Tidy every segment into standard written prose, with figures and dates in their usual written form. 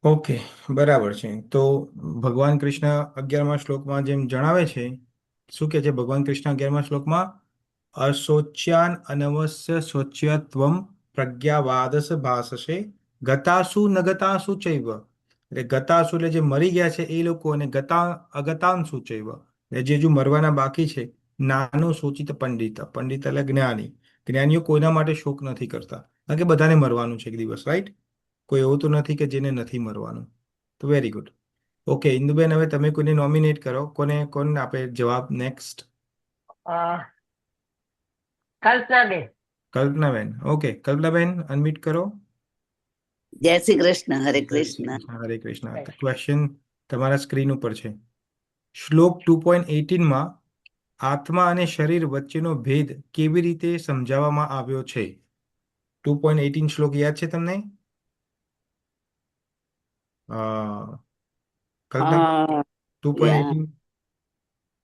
Okay, બરાબર છે. તો ભગવાન કૃષ્ણ 11મા શ્લોકમાં જેમ જણાવે છે, શું કે છે ભગવાન કૃષ્ણ 11મા શ્લોકમાં? અશોચ્યાન અનવસ્ય શોચ્યત્વમ પ્રજ્ઞાવાદસ ભાષસે ગતાસુ ન ગતાસુ ચૈવ. એટલે ગતાસુ એટલે જે મરી ગયા છે એ લોકો, અને ગતા અગતાંસુ ચૈવ એટલે જે હજુ મરવાના બાકી છે. નાનું સૂચિત પંડિત, પંડિત એટલે જ્ઞાની. જ્ઞાનીઓ કોઈના માટે શોક નથી કરતા, કારણ કે બધાને મરવાનું છે એક દિવસ, રાઈટ? કોઈ એવું તો નથી કે જેને નથી મરવાનું. તો વેરી ગુડ. ઓકે ઇન્દુબેન, હવે તમે કોઈને નોમિનેટ કરો. કોને આપે જવાબ નેક્સ્ટ? અ, કલ્પનાબેન. કલ્પનાબેન. ઓકે કલ્પનાબેન, અનમ્યુટ કરો. જય શ્રી કૃષ્ણ. હરે જય શ્રી કૃષ્ણ. કૃષ્ણ. હરે કૃષ્ણ. ક્વેશ્ચન તમારા સ્ક્રીન ઉપર છે. શ્લોક 2.18માં આત્મા અને શરીર વચ્ચેનો ભેદ કેવી રીતે સમજાવવામાં આવ્યો છે? 2.18 શ્લોક યાદ છે તમને? કલ્પના, હા, ટુ પોઈન્ટ યા. એટીન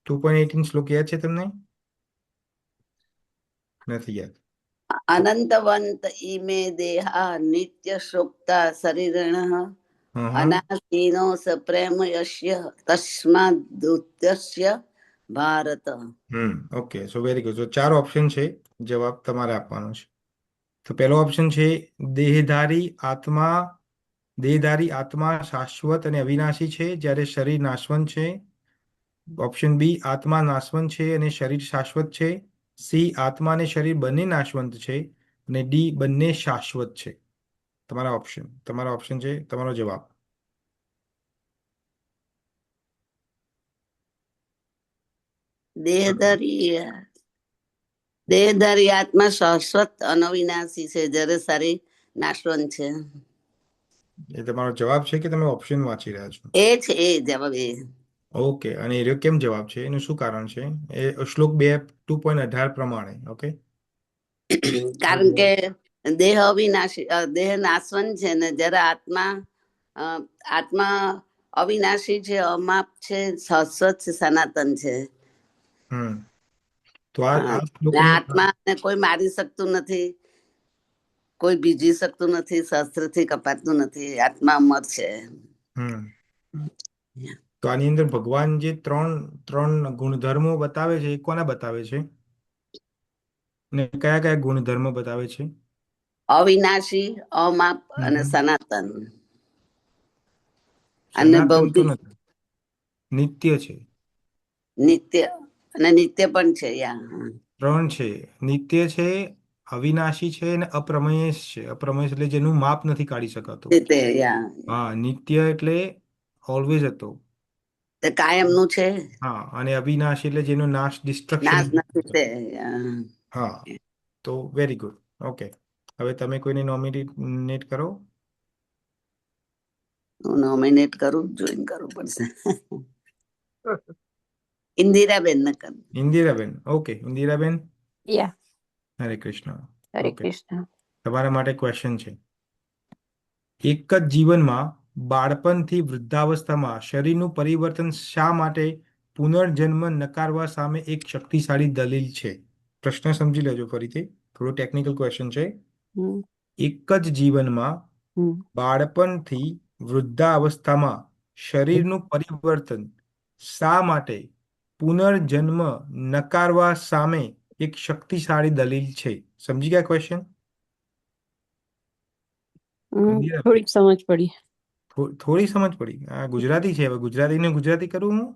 2.18 શ્લોક યાદ છે તમને? નથી યાદ. અનંતવંત ઈમે દેહા નિત્ય સુપ્તા શરીરિણ હં. અનાસીનો સ પ્રેમ યસ્ય તસ્માદુત્યસ્ય ભારત. Okay, so very good. તો 4 ઓપ્શન છે, જવાબ તમારે આપવાનો છે. તો પહેલો ઓપ્શન છે દેહધારી આત્મા. દેહધારી આત્મા શાશ્વત અને અવિનાશી છે, જ્યારે શરીર નાશવંત છે. ઓપ્શન બી, આત્મા નાશવંત છે અને શરીર શાશ્વત છે. સી, આત્મા અને શરીર બંને નાશવંત છે. અને ડી, બંને શાશ્વત છે. તમારા ઓપ્શન છે, તમારો જવાબ. દેહધારી દેહધારી આત્મા શાશ્વત અનવિનાશી છે, જ્યારે શરીર નાશવંત છે. એ તમારો જવાબ છે કે તમે ઓપ્શન વાંચી રહ્યા છો? એ છે એ જવાબ એ. ઓકે, અને એ કેમ જવાબ છે, એનું શું કારણ છે? એ શ્લોક 2.18 પ્રમાણે. ઓકે. કારણ કે દેહ અવિનાશી, દેહ નાશવંત છે ને જ્યારે આત્મા અ, આત્મા અવિનાશી છે, અમાપ છે, શાશ્વત છે, સનાતન છે. હમ તો આ હા. આ ને શ્લોકનું આત્માને કોઈ મારી શકતું નથી, કોઈ બીજી શકતું નથી, શસ્ત્રથી કપાતું નથી, આત્મા અમર છે. હમ તો આની અંદર ભગવાન જે ત્રણ ત્રણ ગુણધર્મો બતાવે છે, એ કોના બતાવે છે? ને કયા કયા ગુણધર્મો બતાવે છે? અવિનાશી, અમાપ અને હમ સનાતન અને સનાતન તો ભૌતિક. નથી, નિત્ય છે. નિત્ય અને નિત્ય પણ છે યા. ત્રણ છે. નિત્ય છે, અવિનાશી છે અને અપ્રમેય છે. અપ્રમેય એટલે જેનું માપ નથી કાઢી શકાતું. તે યા હા, નિત્ય એટલે ઓલવેઝ હતો. તે કાયમ નું છે, હા, અને અવિનાશી એટલે જેનો નાશ, ડિસ્ટ્રક્શન નાશ નથી નથી થતો. તે. હા, તો વેરી ગુડ. ઓકે, હવે તમે કોઈને નોમિનેટ કરો. હું નોમિનેટ કરું, જોઈન કરવું પડશે. ઇન્દિરાબેન ને કર. ઇન્દિરાબેન. ઓકે ઇન્દિરાબેન, યા. હરે કૃષ્ણ. હરે ઓકે, કૃષ્ણ. તમારા માટે ક્વેશ્ચન છે. એક જ જીવનમાં બાળપણથી વૃદ્ધાવસ્થામાં શરીરનું પરિવર્તન શા માટે પુનર્જન્મ નકારવા સામે એક શક્તિશાળી દલીલ છે? પ્રશ્ન સમજી લેજો ફરીથી, થોડું ટેકનિકલ ક્વેશ્ચન છે. હમ, એક જ જીવનમાં હમ, બાળપણથી વૃદ્ધાવસ્થામાં શરીરનું પરિવર્તન શા માટે પુનર્જન્મ નકારવા સામે એક શક્તિશાળી દલીલ છે? સમજી ગયા ક્વેશ્ચન? થોડીક સમજ પડી. થોડી સમજ પડી. આ ગુજરાતી છે, હવે ગુજરાતીને ગુજરાતી કરું હું.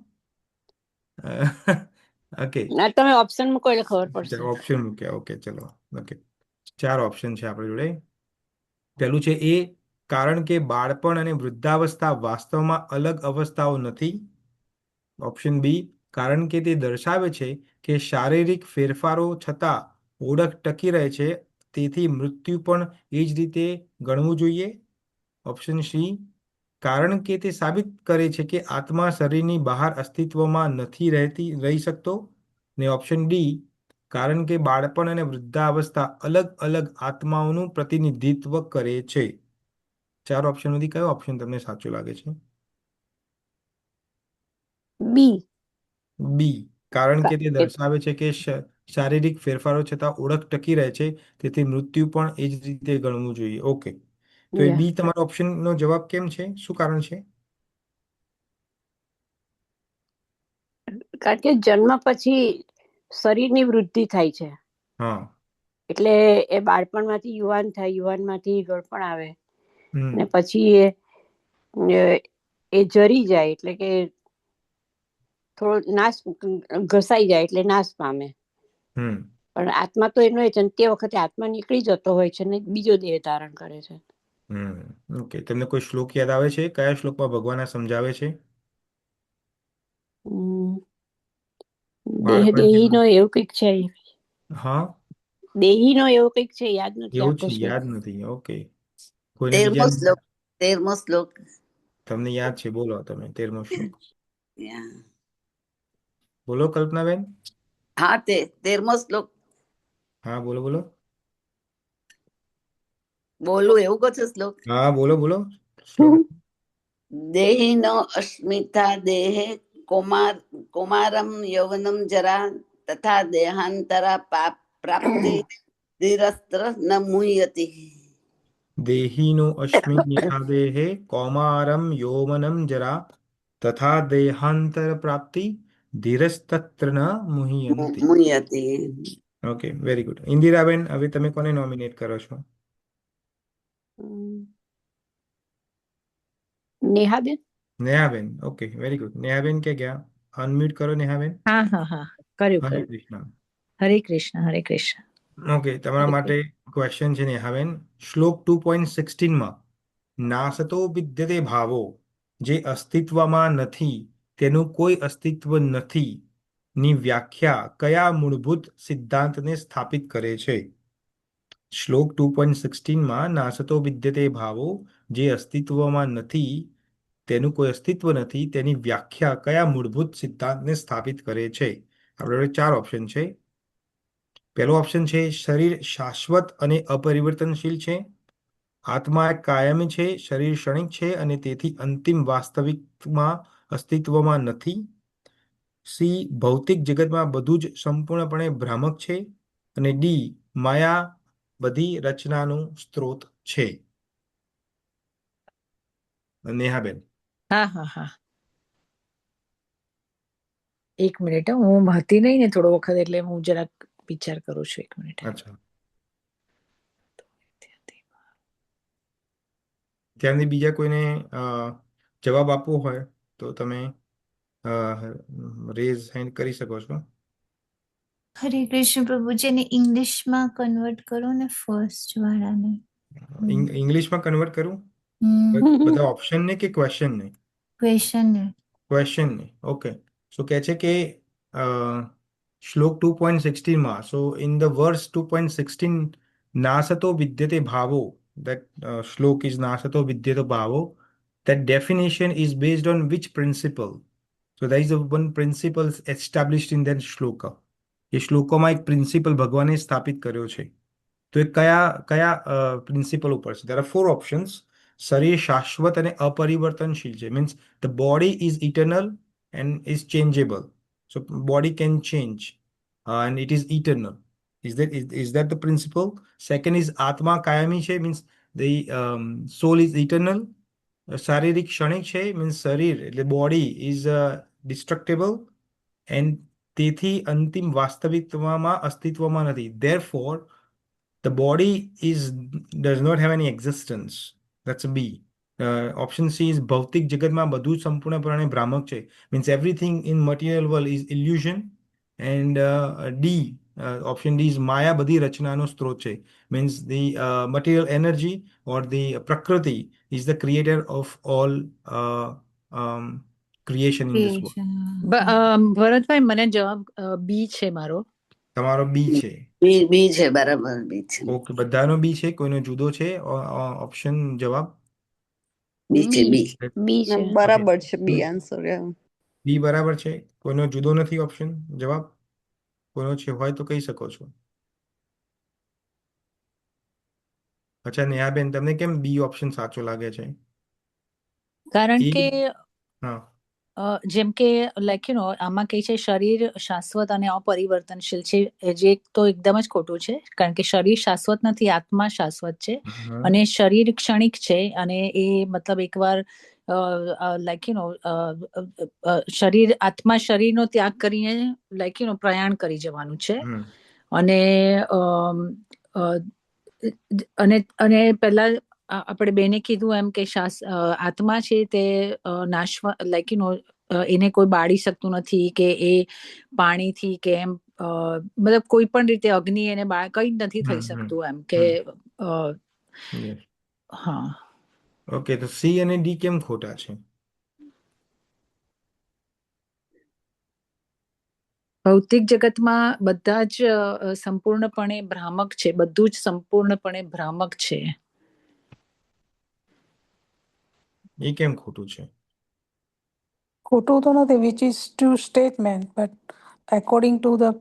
ઓકે, ના, તમે ઓપ્શન મૂકો એટલે ખબર પડશે. ઓપ્શન મૂક્યા. ઓકે ચલો. ઓકે, 4 ઓપ્શન છે આપણી જોડે. પહેલું છે એ, કારણ કે બાળપણ અને વૃદ્ધાવસ્થા વાસ્તવમાં અલગ અવસ્થાઓ નથી. ઓપ્શન બી, કારણ કે તે દર્શાવે છે કે શારીરિક ફેરફારો છતાં ઓળખ ટકી રહે છે, તેથી મૃત્યુ પણ એ જ રીતે ગણવું જોઈએ. ઓપ્શન સી, કારણ કે તે સાબિત કરે છે કે આત્મા શરીરની બહાર અસ્તિત્વમાં નથી રહી શકતો. ને ઓપ્શન ડી, કારણ કે બાળપણ અને વૃદ્ધાવસ્થા અલગ અલગ આત્માઓનું પ્રતિનિધિત્વ કરે છે. 4 ઓપ્શનમાંથી કયો ઓપ્શન તમને સાચો લાગે છે? બી. બી, કારણ કે તે દર્શાવે છે કે શારીરિક ફેરફારો છતાં ઓળખ ટકી રહે છે, તેથી મૃત્યુ પણ એ જ રીતે ગણવું જોઈએ. ઓકે, તો એ Yeah. બી તમારો ઓપ્શનનો જવાબ કેમ છે? શું કારણ છે? કારણ કે જન્મ પછી શરીરની વૃદ્ધિ થાય છે, હા. એટલે એ બાળપણમાંથી યુવાન થાય, યુવાનમાંથી ગળપણ આવે, હમ ને પછી એ જરી જાય, એટલે કે થોડો નાશ, ઘસાઈ જાય એટલે નાશ પામે. હમ પણ આત્મા તો એનો એ છે, તે વખતે આત્મા નીકળી જતો હોય છે ને બીજો દેહ ધારણ કરે છે. ઓકે, તમને કોઈ શ્લોક યાદ આવે છે? કયા શ્લોકમાં ભગવાન આ સમજાવે છે? હમ, દેહ દેહી બાળપણથી. નો એવું કઈક છે, હા, દેહી નો એવું કઈક છે, યાદ નથી એવું આવતો છે, શ્લોક. યાદ નથી. ઓકે, કોઈને 13મો બીજાને શ્લોક 13મો શ્લોક. તમને યાદ છે? બોલો તમે 13મો શ્લોક. Yeah. બોલો કલ્પનાબેન. હા, તે 13મો શ્લોક હા, બોલો બોલો. બોલું એવું કહો છો શ્લોક? હા, બોલો બોલો. શ્લોક. દેહી નો અસ્મિતા દેહે કૌમાર કૌમારમ યૌવનમ જરા તથા દેહાંતરા પ્રાપ્તિ ધીરસ્ત્ર ન મુહ્યતિ. દેહિનો અસ્મિન નિષાદેહે કૌમારમ યૌવનમ જરા તથા દેહાંતર પ્રાપ્તિ ધીરસ્તત્ર ન મુહ્યંતિ. મુહ્યતિ. Okay, very good. ઇન્દિરાબેન, હવે તમે કોને નોમિનેટ કરો છો? નેહાબેન. નેહાબેન. Okay, very good. નેહાબેન કે ગયા? અનમ્યુટ કરો નેહાબેન. હા હા હા, કર્યું હરે કર્યું. કૃષ્ણ. હરે કૃષ્ણ, હરે કૃષ્ણ. ઓકે, તમારા હરે માટે ક્વેશ્ચન છે નેહાબેન. શ્લોક 2.16માં નાસતો વિદ્યતે ભાવો, જે અસ્તિત્વમાં નથી તેનું કોઈ અસ્તિત્વ નથી ની વ્યાખ્યા કયા મૂળભૂત સિદ્ધાંતને સ્થાપિત કરે છે? શ્લોક 2.16માં નાસતો વિદ્યતે ભાવો, જે અસ્તિત્વમાં નથી તેનું કોઈ અસ્તિત્વ નથી તેની વ્યાખ્યા કયા મૂળભૂત સિદ્ધાંતને સ્થાપિત કરે છે? આપણી જોડે 4 ઓપ્શન છે. પહેલો ઓપ્શન છે શરીર શાશ્વત અને અપરિવર્તનશીલ છે. આત્મા એક કાયમી છે, શરીર ક્ષણિક છે અને તેથી અંતિમ વાસ્તવિકમાં અસ્તિત્વમાં નથી. સી, ભૌતિક જગતમાં બધું જ સંપૂર્ણપણે ભ્રામક છે. અને ડી, માયા બધી રચનાનું સ્ત્રોત છે. નેહાબેન. હા હા હા, એક મિનિટ હો, હું હતી નહીં ને થોડો વખત, એટલે હું જરાક વિચાર કરું છું. એક મિનિટ. અચ્છા, ત્યાંથી બીજા કોઈને જવાબ આપવો હોય તો તમે રેઝ હેન્ડ કરી શકો છો. હરે કૃષ્ણ પ્રભુજી, ને ઇંગ્લિશમાં કન્વર્ટ કરો ને ફર્સ્ટ વાળાને. ઇંગ્લિશમાં કન્વર્ટ કરું? બધા ઓપ્શનને કે ક્વેશ્ચનને? ક્વેશ્ચન ને. ક્વેશ્ચનને. ઓકે, સો કહે છે કે શ્લોક 2.16માં, સો ઇન ધ વર્સ 2.16, નાસતો વિદ્યતે ભાવો, that શ્લોક is નાસતો વિદ્યતે ભાવો, that definition is based on which principle? So there is a one principle established in that શ્લોક. એ શ્લોકોમાં એક પ્રિન્સિપલ ભગવાને સ્થાપિત કર્યો છે. તો એ કયા કયા પ્રિન્સિપલ ઉપર છે? There are 4 options. શરીર શાશ્વત અને અપરિવર્તનશીલ છે, means the body is eternal and is changeable. So body can change and it is eternal. Is that the principle? Second is આત્મા કાયમી છે, means the soul is eternal. શારીરિક ક્ષણિક છે, મીન્સ શરીર એટલે બોડી ઇઝ ડિસ્ટ્રક્ટેબલ એન્ડ તેથી અંતિમ વાસ્તવિકતામાં અસ્તિત્વમાં નથી. Therefore the body is does not have any existence. That's a B. Option C is ભૌતિક જગતમાં બધું સંપૂર્ણપણે ભ્રામક છે, means everything in material world is illusion. And D, option D is માયા બધી રચનાનો સ્ત્રોત છે, means the material energy or the prakriti is the creator of all um, creation in this world. Bharatbhai, મને જવાબ બી છે મારો. તમારો બી છે. બી છે, બરાબર, બી છે. ઓકે, બધાનો બી છે, કોઈનો જુદો છે ઓપ્શન જવાબ? બી છે, બી. બી છે. બરાબર છે, બી આન્સર. બી બરાબર છે, કોઈનો જુદો નથી ઓપ્શન જવાબ? કોઈનો છે હોય તો કહી શકો છો. અચ્છા નેહાબેન, તમને કેમ બી ઓપ્શન સાચો લાગે છે? કારણ એ કે હા, જેમ કે આમાં કહે છે શરીર શાશ્વત અને અપરિવર્તનશીલ છે, જે તો એકદમ જ ખોટું છે, કારણ કે શરીર શાશ્વત નથી, આત્મા શાશ્વત છે. હમ. અને શરીર ક્ષણિક છે, અને એ મતલબ એકવાર આત્મા શરીરનો ત્યાગ કરીને પ્રયાણ કરી જવાનું છે. હમ. અને અમ, અ, અને અને પહેલા આપણે બેને કીધું એમ કે આત્મા છે તે એને કોઈ બાળી શકતું નથી, કે એ પાણીથી કે એમ મતલબ કોઈ પણ રીતે અગ્નિ એને કઈ જ નથી થઈ હમ. શકતું એમ કે Yes. હા. ઓકે, તો સી અને ડી કેમ ખોટા છે? ભૌતિક જગતમાં બધા જ સંપૂર્ણપણે ભ્રામક છે, બધું જ સંપૂર્ણપણે ભ્રામક છે. એ કેમ ખોટું છે? ખોટું તો નથી, which is true statement, but according to the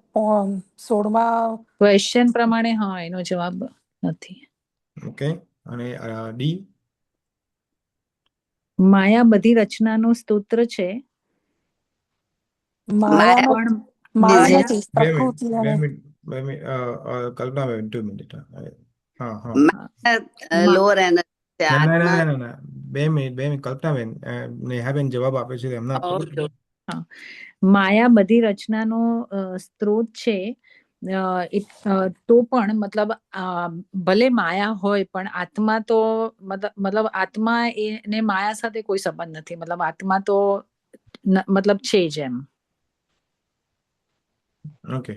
16મા ક્વેશ્ચન પ્રમાણે હા એનો જવાબ નથી. ઓકે, અને ડી? માયા બધી રચનાનું સ્તોત્ર છે, માયા માયા પણ માયા જે માયા નથી, બે મિનિટ પ્રકૃતિ બે અને મિનિટ બે મિનિટ કલ્પના બેન 2 મિનિટ. હા હા. લોઅર એનર્જી છે, ના ના ના આત્મા. ના ના ના. 2 મિનિટ કલ્પનાબેન, નેહાબેન જવાબ આપે છે એમને આપો. ઓકે. માયા બધી રચનાનો સ્ત્રોત છે. તો પણ મતલબ ભલે માયા હોય, પણ આત્મા તો મતલબ આત્મા એને માયા સાથે કોઈ સંબંધ નથી, મતલબ આત્મા તો મતલબ છે જ એમ. ઓકે,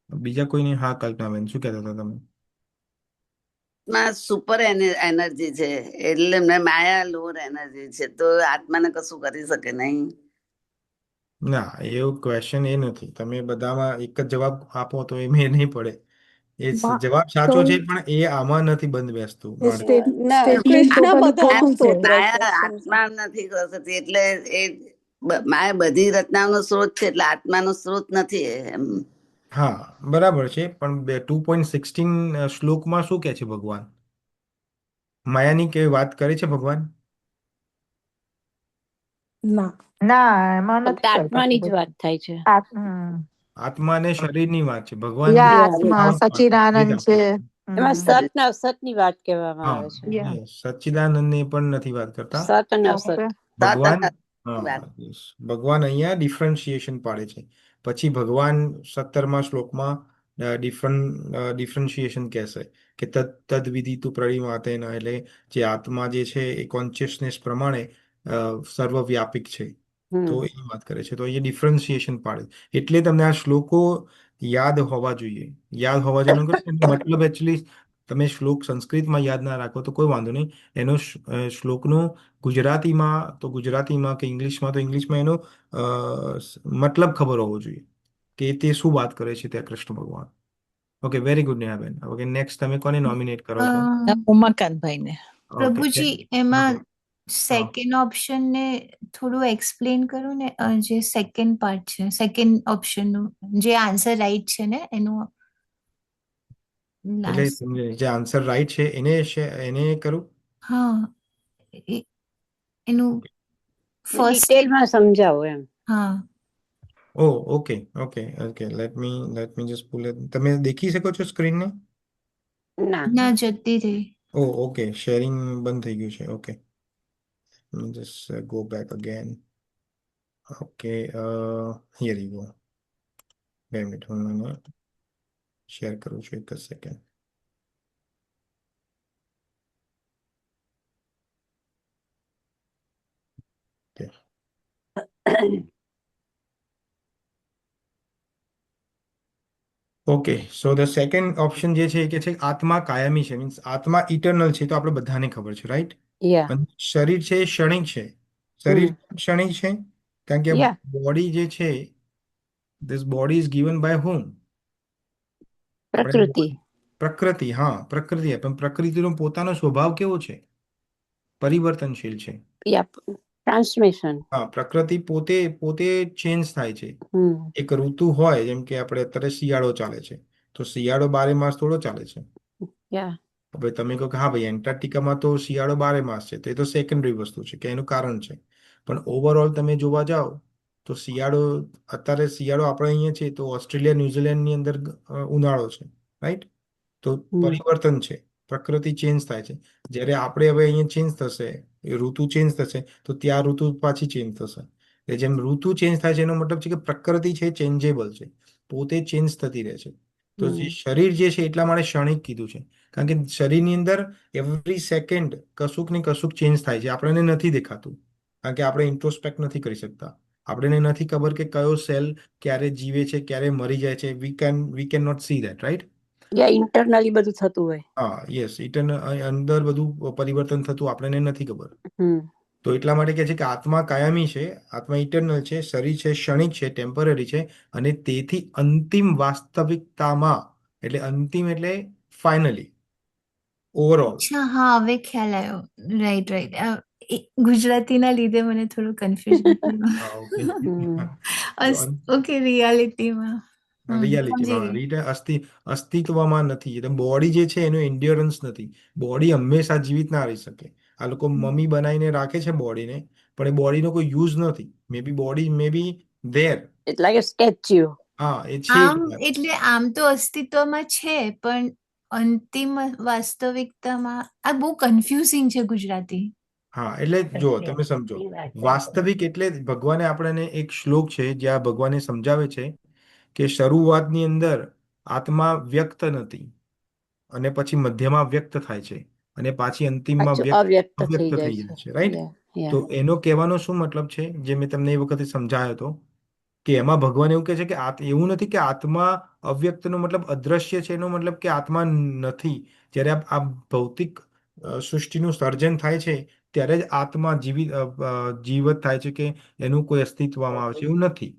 બીજા કોઈની? હા કલ્પનાબેન, શું કહેતા હતા તમે? આત્મા સુપર એનર્જી છે, એટલે માયા લોઅર એનર્જી છે, તો આત્માને કશું કરી શકે નહીં. ના, એવું ક્વેશ્ચન એ નથી. તમે બધામાં એક જ જવાબ આપો તો એ મેળ નહીં પડે. એ મા- જવાબ તો સાચો છે, પણ એ આમાં નથી બંધ બેસતું. એ ના સ્ટેટમેન્ટ કૃષ્ણ ટોટલી બધા ખોટું છે. સ્તોત્ર છે, માયા સમજો. આત્મા નથી કરી શકતી, એટલે એ માયા બધી રચનાનો સ્ત્રોત છે, એટલે આત્માનો સ્ત્રોત નથી એમ. હા, બરાબર છે, પણ 2.16 શ્લોકમાં શું કહે છે ભગવાન? માયાની કેવી વાત કરે છે ભગવાન? ના, ના એમાં ફક્ત નથી કરતા આત્માની જ પ્રભુજી. વાત થાય છે. આત્મા અને શરીરની વાત છે. ભગવાન યા Yeah, આત્મા account માટે સચિદાનંદ ભેદ છે. આપે છે. એમાં સતની વાત કહેવામાં હા, આવે છે. યા એ સચ્ચિદાનંદની પણ નથી વાત કરતા. સત અને અસત. ઓકે. ભગવાન, વાત. હા, yes. ભગવાન અહીંયા ડિફરન્શિએશન પાડે છે. પછી ભગવાન 17મા શ્લોકમાં ડિફરન્શિએશન કહેશે કે તદ વિદિતુ પ્રણિમાતેન, એટલે જે આત્મા જે છે એ કોન્શિયસનેસ પ્રમાણે સર્વવ્યાપિક છે. તો હમ. એ વાત કરે છે. તો અહીંયા ડિફરન્શિએશન પાડે. એટલે તમને આ શ્લોકો યાદ હોવા જોઈએ. યાદ હોવા જોઈએ એનો મતલબ એકચ્યુઅલી તમે શ્લોક સંસ્કૃતમાં યાદ ના રાખો તો કોઈ વાંધો નહીં. એનો શ્લોકનું ગુજરાતીમાં તો ગુજરાતીમાં, કે ઇંગ્લિશમાં તો ઇંગ્લિશમાં એનો મતલબ ખબર હોવો જોઈએ કે તે શું વાત કરે છે ત્યાં કૃષ્ણ ભગવાન. ઓકે, વેરી ગુડ નેહાબેન. ઓકે, નેક્સ્ટ તમે કોને નોમિનેટ કરો છો? ઉમાકાંતભાઈને. ઓકે, પ્રભુજી એમાં સેકન્ડ ઓપ્શન ને થોડું એક્સપ્લેન કરું ને, જે સેકન્ડ પાર્ટ છે, સેકન્ડ ઓપ્શન નું જે આન્સર રાઈટ છે ને એનું એટલે લાસ્ટ. જે આન્સર રાઈટ છે એને કરું. હા, એનું ફર્સ્ટ. ડિટેલમાં સમજાવો એમ. હા. Oh okay okay okay, let me just pull it. તમે દેખી શકો છો સ્ક્રીનને? ના. ના, જતી રહી. ઓ ઓકે, શેરિંગ બંધ થઈ ગયું છે. Okay, just go back again. Okay, here you go. 2 minute, હું મને શેર કરું છું, એક જ second. Okay, so the second option જે છે એ કે છે આત્મા કાયમી છે, મીન્સ આત્મા ઇટરનલ છે. તો આપણે બધાને ખબર છે, રાઈટ? યા. અને શરીર છે એ ક્ષણિક છે. શરીર હમ. ક્ષણિક છે કારણ કે યા. બોડી જે છે, this body is given by whom? પ્રકૃતિ. પ્રકૃતિ. હા, પ્રકૃતિ. પણ પ્રકૃતિનો પોતાનો સ્વભાવ કેવો છે? પરિવર્તનશીલ છે. યા, ટ્રાન્સમિશન. હા, પ્રકૃતિ પોતે પોતે ચેન્જ થાય છે. હમ. એક ઋતુ હોય, જેમ કે આપણે અત્યારે શિયાળો ચાલે છે, તો શિયાળો 12 માસ થોડો ચાલે છે. યા. હવે તમે કહો કે હા ભાઈ, એન્ટાર્ક્ટિકામાં તો શિયાળો 12 માસ છે, તો એ તો સેકન્ડરી વસ્તુ છે, કે એનું કારણ છે. પણ ઓવરઓલ તમે જોવા જાઓ તો અત્યારે શિયાળો આપણે અહીંયા છે તો ઓસ્ટ્રેલિયા ન્યુઝીલેન્ડની અંદર ઉનાળો છે, રાઈટ? તો પરિવર્તન છે, પ્રકૃતિ ચેન્જ થાય છે. જ્યારે આપણે હવે અહીંયા ચેન્જ થશે, એ ઋતુ ચેન્જ થશે તો ત્યાં ઋતુ પાછી ચેન્જ થશે. એટલે જેમ ઋતુ ચેન્જ થાય છે એનો મતલબ છે કે પ્રકૃતિ છે ચેન્જેબલ છે, પોતે ચેન્જ થતી રહે છે. તો જે શરીર જે છે એટલા માટે ક્ષણિક કીધું છે, કારણ કે શરીરની અંદર એવરી સેકન્ડ કશુંક ને કશુંક ચેન્જ થાય છે, આપણને નથી દેખાતું, કારણ કે આપણે ઇન્ટ્રોસ્પેક્ટ નથી કરી શકતા. આપણને નથી ખબર કે કયો સેલ ક્યારે જીવે છે, ક્યારે મરી જાય છે. We can not see that, right? યા ઇન્ટરનલી બધું થતું હોય. હા, યસ, અંદર બધું પરિવર્તન થતું આપણને નથી ખબર. હમ તો એટલા માટે કહે છે કે આત્મા કાયમી છે, આત્મા ઇટરનલ છે, શરીર છે ક્ષણિક છે, ટેમ્પરરી છે, અને તેથી અંતિમ વાસ્તવિકતામાં, એટલે અંતિમ એટલે ફાઇનલી, ઓવરઓલ. અચ્છા, હા, હવે ખ્યાલ આવ્યો. Right, right. ગુજરાતીના લીધે મને થોડું કન્ફ્યુઝન થયું. હા, ઓકે. અસ- ઓકે, રિયાલિટીમાં સમજી રિયાલિટીમાં ગઈ. અસ્તિત્વમાં નથી. એટલે બોડી જે છે એનું એન્ડ્યોરન્સ નથી. બોડી હંમેશા જીવિત ના રહી શકે. આ લોકો મમ્મી બનાવીને રાખે છે બોડીને, પણ એ બોડીનો કોઈ યુઝ નથી. Body may be there. એટલે કે સ્ટેચ્યુ. હા, એ છે આમ જ. એટલે આમ તો અસ્તિત્વમાં છે, પણ અંતિમ વાસ્તવિકતામાં આ બહુ કન્ફ્યુઝિંગ છે ગુજરાતી. હા, એટલે જો તમે સમજો, વાસ્તવિક એટલે ભગવાને આપણને એક શ્લોક છે જ્યાં ભગવાને સમજાવે છે કે શરૂઆતની અંદર આત્મા વ્યક્ત નથી, અને પછી મધ્યમાં વ્યક્ત થાય છે, અને પાછી અંતિમમાં સાચું અવ્યક્ત થઈ અવ્યક્ત જાય થઈ છે. જાય છે, રાઈટ? યા તો યા એનો કહેવાનો શું મતલબ છે, જે મેં તમને એ વખતે સમજાયો હતો, કે એમાં ભગવાન એવું કહે છે કે એવું નથી કે આત્મા અવ્યક્તનો મતલબ અદ્રશ્ય છે, એનો મતલબ કે આત્મા નથી. જ્યારે આ ભૌતિક સૃષ્ટિનું સર્જન થાય છે ત્યારે જ આત્મા જીવત થાય છે, કે એનું કોઈ અસ્તિત્વમાં આવે છે, એવું નથી.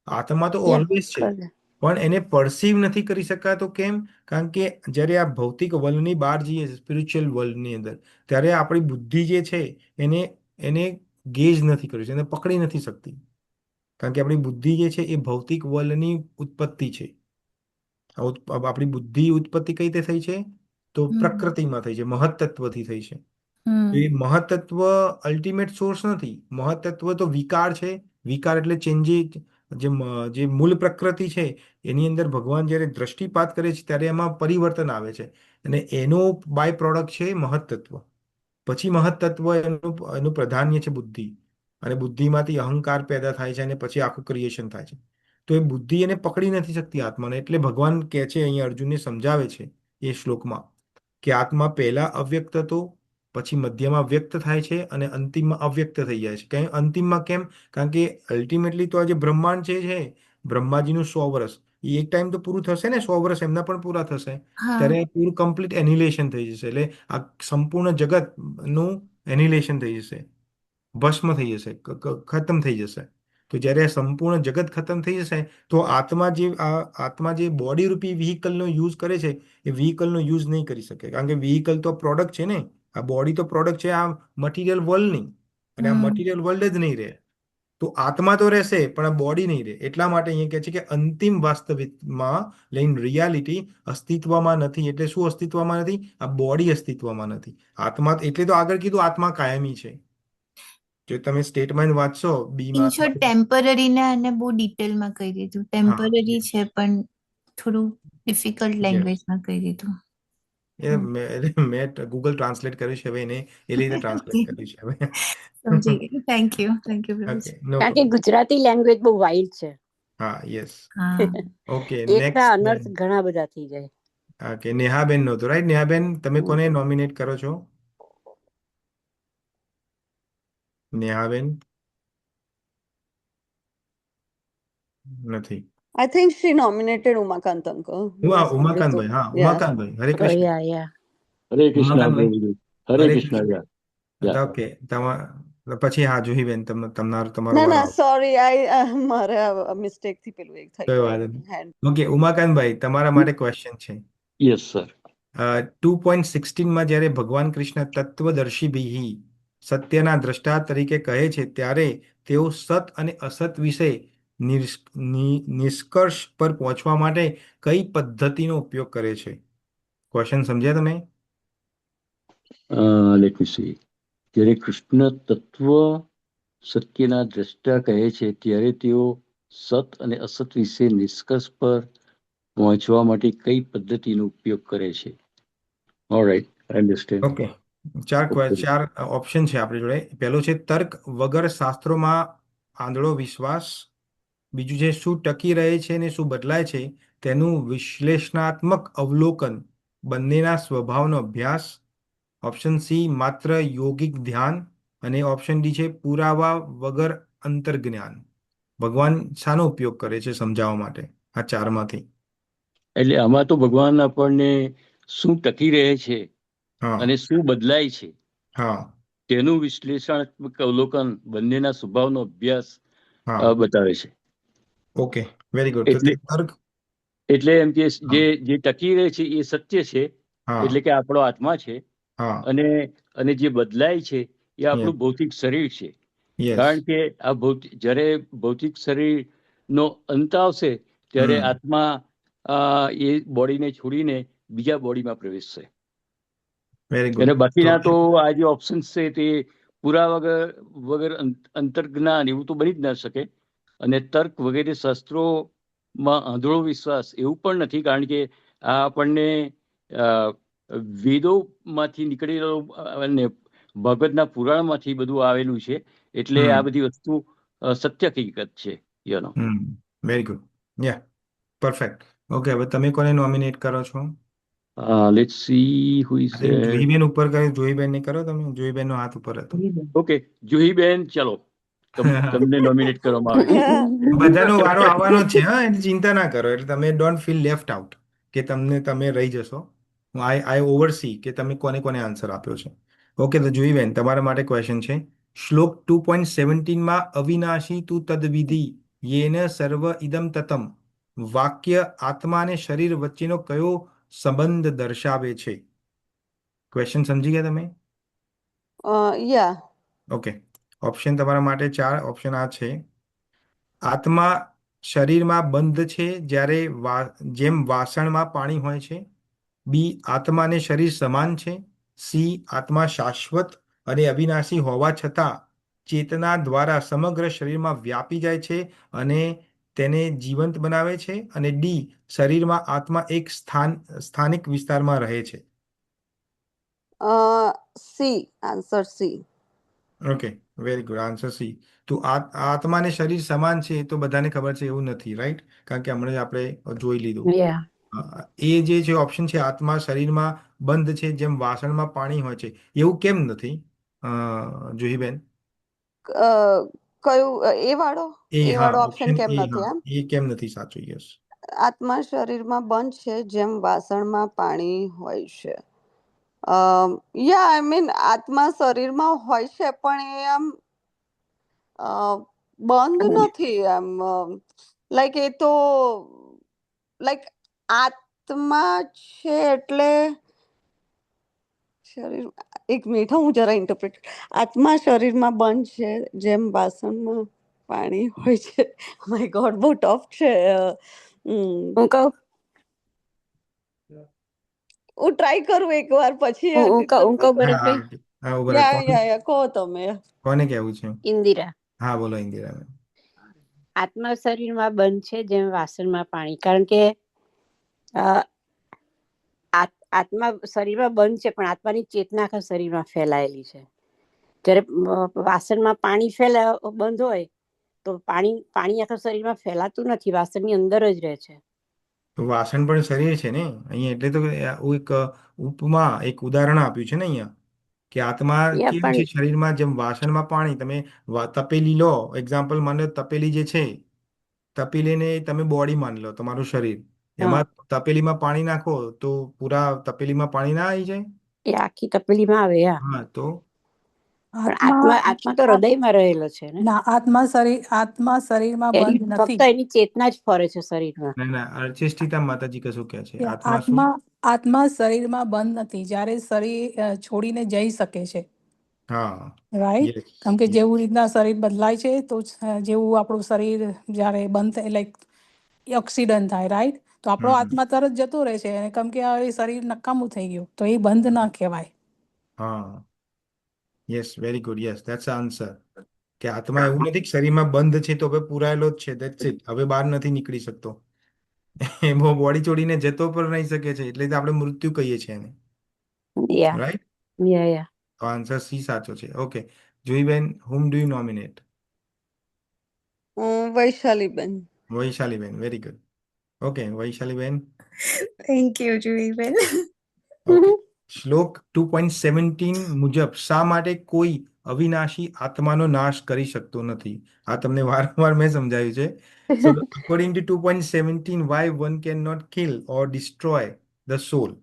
આત્મા તો યા ઓલવેઝ છે, કરે. પણ એને પરસીવ નથી કરી શકાતો. કેમ? કારણ કે જ્યારે આ ભૌતિક વર્લ્ડની બહાર જઈએ, સ્પિરિચ્યુઅલ વર્લ્ડની અંદર, ત્યારે આપણી બુદ્ધિ જે છે એને એને ગેજ નથી કરી શકતી, એને પકડી નથી શકતી. કારણ કે આપણી બુદ્ધિ જે છે એ ભૌતિક વર્લ્ડની ઉત્પત્તિ છે. આપણી બુદ્ધિ ઉત્પત્તિ કઈ રીતે થઈ છે? તો હમ પ્રકૃતિમાં થઈ છે, મહત્તત્વથી થઈ છે. તો એ હમ મહત્તત્વ અલ્ટિમેટ સોર્સ નથી. મહત્તત્વ તો વિકાર છે. વિકાર એટલે ચેન્જી, જે મૂળ પ્રકૃતિ છે એની અંદર ભગવાન જ્યારે દ્રષ્ટિપાત કરે છે ત્યારે એમાં પરિવર્તન આવે છે, અને એનો બાય પ્રોડક્ટ છે મહત્તત્વ. પછી મહત્તત્વ એનું પ્રાધાન્ય છે બુદ્ધિ, અને બુદ્ધિમાંથી અહંકાર પેદા થાય છે, અને પછી આખું ક્રિએશન થાય છે. તો એ બુદ્ધિ એને પકડી નથી શકતી આત્માને. એટલે ભગવાન કહે છે, અહીંયા અર્જુનને સમજાવે છે એ શ્લોકમાં, કે આત્મા પહેલા અવ્યક્ત હતો, પછી મધ્યમાં વ્યક્ત થાય છે, અને અંતિમમાં અવ્યક્ત થઈ જાય છે. અંતિમમાં કેમ? કારણ કે અલ્ટિમેટલી તો આ જે બ્રહ્માંડ છે બ્રહ્માજીનું 100 વર્ષ, એ એક ટાઈમ તો પૂરું થશે ને, 100 વર્ષ એમના પણ પૂરા થશે, હા ત્યારે પૂરું કમ્પ્લીટ એનિલેશન થઈ જશે. એટલે આ સંપૂર્ણ જગતનું એનિલેશન થઈ જશે, ભસ્મ થઈ જશે, ખતમ થઈ જશે. તો જ્યારે આ સંપૂર્ણ જગત ખતમ થઈ જશે, તો આત્મા જે બોડી રૂપી વ્હીકલનો યુઝ કરે છે, એ વ્હીકલનો યુઝ નહીં કરી શકે, કારણ કે વ્હીકલ તો પ્રોડક્ટ છે ને. આ બોડી તો પ્રોડક્ટ છે આ મટીરિયલ વર્લ્ડની, અને આ હમ મટીરિયલ વર્લ્ડ જ નહીં રહે. તો આત્મા તો રહેશે પણ આ બોડી નહીં રહે. એટલા માટે અહીંયા કહે છે કે અંતિમ વાસ્તવિકમાં, લઈને રિયાલિટી અસ્તિત્વમાં નથી. એટલે શું અસ્તિત્વમાં નથી? આ બોડી અસ્તિત્વમાં નથી. આત્મા એટલે તો આગળ કીધું આત્મા કાયમી છે. જો તમે સ્ટેટમેન્ટ વાંચશો ઇન બીમાં શોર્ટ, ટેમ્પરરી ને અને બહુ ડિટેલમાં કહી દીધું. હા, ટેમ્પરરી છે, પણ થોડું ડિફિકલ્ટ યસ. લેંગ્વેજમાં કહી દીધું. એ મેં ગૂગલ ટ્રાન્સલેટ કર્યું છે હવે, એને એ રીતે ટ્રાન્સલેટ ઓકે, કર્યું છે હવે. સમજી ગઈ. થેન્ક યુ ઓકે, પ્રભુ. નો કારણ કે પ્રોબ્લેમ. ગુજરાતી લેંગ્વેજ બહુ વાઇલ્ડ છે. હા, યસ. હા. ઓકે, એકના નેક્સ્ટ. અનર્થ ઘણા બધા થઈ જાય. ઓકે, નેહાબેન નહોતું, રાઈટ? નેહાબેન, તમે કોને નોમિનેટ કરો છો? નેહાબેન નથી. I think she nominated Umakant uncle. મેં સાંભળ્યું હતું. ઉમાકાંતભાઈ, હા, Yeah. ઉમાકાંતભાઈ, હરે કૃષ્ણ. યા યા હરે કૃષ્ણ ઉમાકાંતભાઈ, પ્રભુજી. હરે હરે કૃષ્ણ. કૃષ્ણ. યા ઓકે, પછી હા, જુહીબેન, તમારો ના વારો ના આવશે. સોરી મારે મિસ્ટેક થી પેલું એક થઈ કઈ ગયું વાંધો નહીં. હેન્ડ. ઓકે, ઉમાકાંતભાઈ, તમારા માટે ક્વેશ્ચન છે. Yes sir. 2.16માં જ્યારે ભગવાન કૃષ્ણ તત્વદર્શી સત્યના દ્રષ્ટા તરીકે કહે છે, ત્યારે તેઓ સત અને અસત વિશે નિષ્કર્ષ પર પહોંચવા માટે કઈ પદ્ધતિનો ઉપયોગ કરે છે? ક્વેશ્ચન સમજ્યા તમે? Let me C. જ્યારે કૃષ્ણ તત્વ સત્યના દ્રષ્ટા કહે છે ત્યારે તેઓ સત અને અસત વિશે નિષ્કર્ષ પર પહોંચવા માટે કઈ પદ્ધતિનો ઉપયોગ કરે છે? ઓલરાઈટ, આઈ અન્ડરસ્ટેન્ડ. ઓકે, ચાર ઓપ્શન છે આપણી જોડે. પહેલો છે તર્ક વગર શાસ્ત્રોમાં આંધળો વિશ્વાસ. બીજું છે શું ટકી રહે છે ને શું બદલાય છે તેનું વિશ્લેષણાત્મક અવલોકન, બંનેના સ્વભાવનો અભ્યાસ. ઓપ્શન સી માત્ર યોગિક ધ્યાન. અને ઓપ્શન ડી છે પુરાવા વગર અંતર્જ્ઞાન. ભગવાન શાનો ઉપયોગ કરે છે સમજાવવા માટે આ ચારમાંથી? એટલે આમાં તો ભગવાન આપણને શું ટકી રહે છે હા અને શું બદલાય છે હા તેનું વિશ્લેષણાત્મક અવલોકન, બંનેના સ્વભાવનો અભ્યાસ હા બતાવે છે. Okay, very good. તો એટલે તર્ક. એટલે એમ કે જે ટકી રહે છે એ સત્ય છે, હા એટલે કે આપણો આત્મા છે. હા અને અને જે બદલાય છે એ આપણું ભૌતિક શરીર છે. યસ. કારણ કે આ જ્યારે ભૌતિક શરીરનો અંત આવશે ત્યારે આત્મા એ બોડીને છોડીને બીજા બોડીમાં પ્રવેશશે. Very good. અને બાકીના તો આ જે ઓપ્શન્સ છે તે પૂરા વગર અંતર્જ્ઞાન એવું તો બની જ ના શકે. અને તર્ક વગેરે શાસ્ત્રોમાં આંધળો વિશ્વાસ એવું પણ નથી, કારણ કે આ આપણને વેદોમાંથી નીકળેલો અને ભગવદના પુરાણમાંથી બધું આવેલું છે. એટલે આ બધી વસ્તુ સત્ય હકીકત છે. Very good. Yeah, perfect. Okay, હવે તમે કોને નોમિનેટ કરો છો? લેટ્સ સી હુ ઇઝ જોઈબેન ઉપર કર્યો. જોઈબેન ને કરો તમે. જોઈબેન નો હાથ ઉપર હતો. ઓકે, જુહીબેન, ચલો તમને નોમિનેટ કરવામાં આવે છે. બધાનો વારો આવવાનો જ છે. હા, એટલે ચિંતા ના કરો. એટલે તમે ડોન્ટ ફીલ લેફ્ટ આઉટ કે તમે રહી જશો. આઈ ઓવરસી કે તમે કોને કોને આન્સર આપ્યો છે. ઓકે, તો જોઈબેન તમારા માટે ક્વેશ્ચન છે. શ્લોક 2.17 અવિનાશી તું તદવિધિ યેન સર્વ ઇદમ તતમ વાક્ય આત્મા અને શરીર વચ્ચેનો કયો સંબંધ દર્શાવે છે? ક્વેશ્ચન સમજી ગયા તમે? યા ઓકે, ઓપ્શન તમારા માટે 4 ઓપ્શન આ છે. આત્મા શરીરમાં બંધ છે જ્યારે જેમ વાસણમાં પાણી હોય છે. બી આત્મા અને શરીર સમાન છે. સી આત્મા શાશ્વત અને અવિનાશી હોવા છતાં ચેતના દ્વારા સમગ્ર શરીરમાં વ્યાપી જાય છે અને તેને જીવંત બનાવે છે. અને ડી શરીરમાં આત્મા એક સ્થાનિક વિસ્તારમાં રહે છે. C, answer C. Okay, very good. Answer C. તો આત્મા અને શરીર સમાન છે એ તો બધાને ખબર છે એવું નથી, રાઈટ? કારણ કે હમણાં જ આપણે જોઈ લીધું. એ જે છે ઓપ્શન છે આત્મા શરીરમાં બંધ છે જેમ વાસણમાં પાણી હોય છે, એવું કેમ નથી જુહીબેન? કયું એ વાળો ઓપ્શન કેમ નથી? આમ એ કેમ નથી સાચું? યસ. આત્મા શરીરમાં બંધ છે જેમ વાસણમાં પાણી હોય છે. યા આઈ મીન આત્મા શરીરમાં હોય છે પણ એ આમ બંધ નથી. એમ લાઈક એ તો લાઈક આત્મા છે એટલે શરીર. એક મિનિટ, હું જરા ઇન્ટરપ્રેટ. આત્મા શરીરમાં બંધ છે જેમ વાસણમાં પાણી હોય છે. માય ગોડ, બહુ ટફ છે. હું કહું હું ટ્રાય કરું એકવાર પછી. હું કહું બરફભાઈ? યા કહો તમે. કોને કેવું છે? ઇન્દિરા. હા, બોલો ઇન્દિરા. આત્મા શરીરમાં બંધ છે જેમ વાસણમાં પાણી. કારણ કે આત્મા શરીરમાં બંધ છે પણ આત્માની ચેતના આખા શરીરમાં ફેલાયેલી છે. જ્યારે વાસણમાં પાણી બંધ હોય તો પાણી આખા શરીરમાં ફેલાતું નથી, વાસણની અંદર જ રહે છે. તો વાસણ પણ શરીર છે ને અહીંયા, એટલે તો એક ઉપમા, એક ઉદાહરણ આપ્યું છે ને અહીંયા કે આત્મા કેવું છે શરીરમાં જેમ વાસણમાં પાણી. તમે તપેલી લો, એક્ઝામ્પલ માનો તપેલી જે છે, તપેલીને તમે બોડી માની લો, તમારું શરીર. એમાં તપેલીમાં પાણી નાખો તો પૂરા તપેલીમાં પાણી ના આવી જાય? એ આખી તપેલીમાં આવે. હા, તો આત્મા તો હૃદયમાં રહેલો છે ને. ના, આત્મા શરીરમાં બંધ નથી. ફક્ત એની ચેતના જ ફરે છે શરીરમાં. ના ના, અર્ચિષ્ટિતા માતાજી કશું કહે છે. આત્મા શરીરમાં બંધ નથી, જ્યારે શરીર છોડીને જઈ શકે છે. હા, રાઈટ. કેમ કે જેવું રીતના શરીર બદલાય છે તો જેવું આપણું શરીર જ્યારે બંધ થાય, લાઈક એક્સિડન્ટ થાય, રાઈટ, તો આપણો આત્મા તરત જતો રહે છે. કેમ કે એ શરીર નકામું થઈ ગયું તો એ બંધ ના કહેવાય. હા, yes, very good. Yes, that's answer. કે આત્મા એવું નથી કે શરીરમાં બંધ છે તો હવે પુરાયેલો જ છે, દેટ્સ ઇટ, હવે બહાર નથી નીકળી શકતો. એ બોડી છોડીને જતો પણ રહી શકે છે, એટલે તો આપણે મૃત્યુ કહીએ છીએ એને, યા રાઈટ? યા તો આન્સર સી સાચો છે. ઓકે, જોઈબેન, હુમ ડુ યુ નોમિનેટ? વૈશાલીબેન. વૈશાલીબેન, વેરી ગુડ. ઓકે, વૈશાલીબેન. થેન્ક યુ જુહીબેન. ઓકે, શ્લોક 2.17 મુજબ શા માટે કોઈ અવિનાશી આત્માનો નાશ કરી શકતો નથી? આ તમને વારંવાર મેં સમજાવ્યું છે. સો according to 2.17, why one cannot kill or destroy the soul?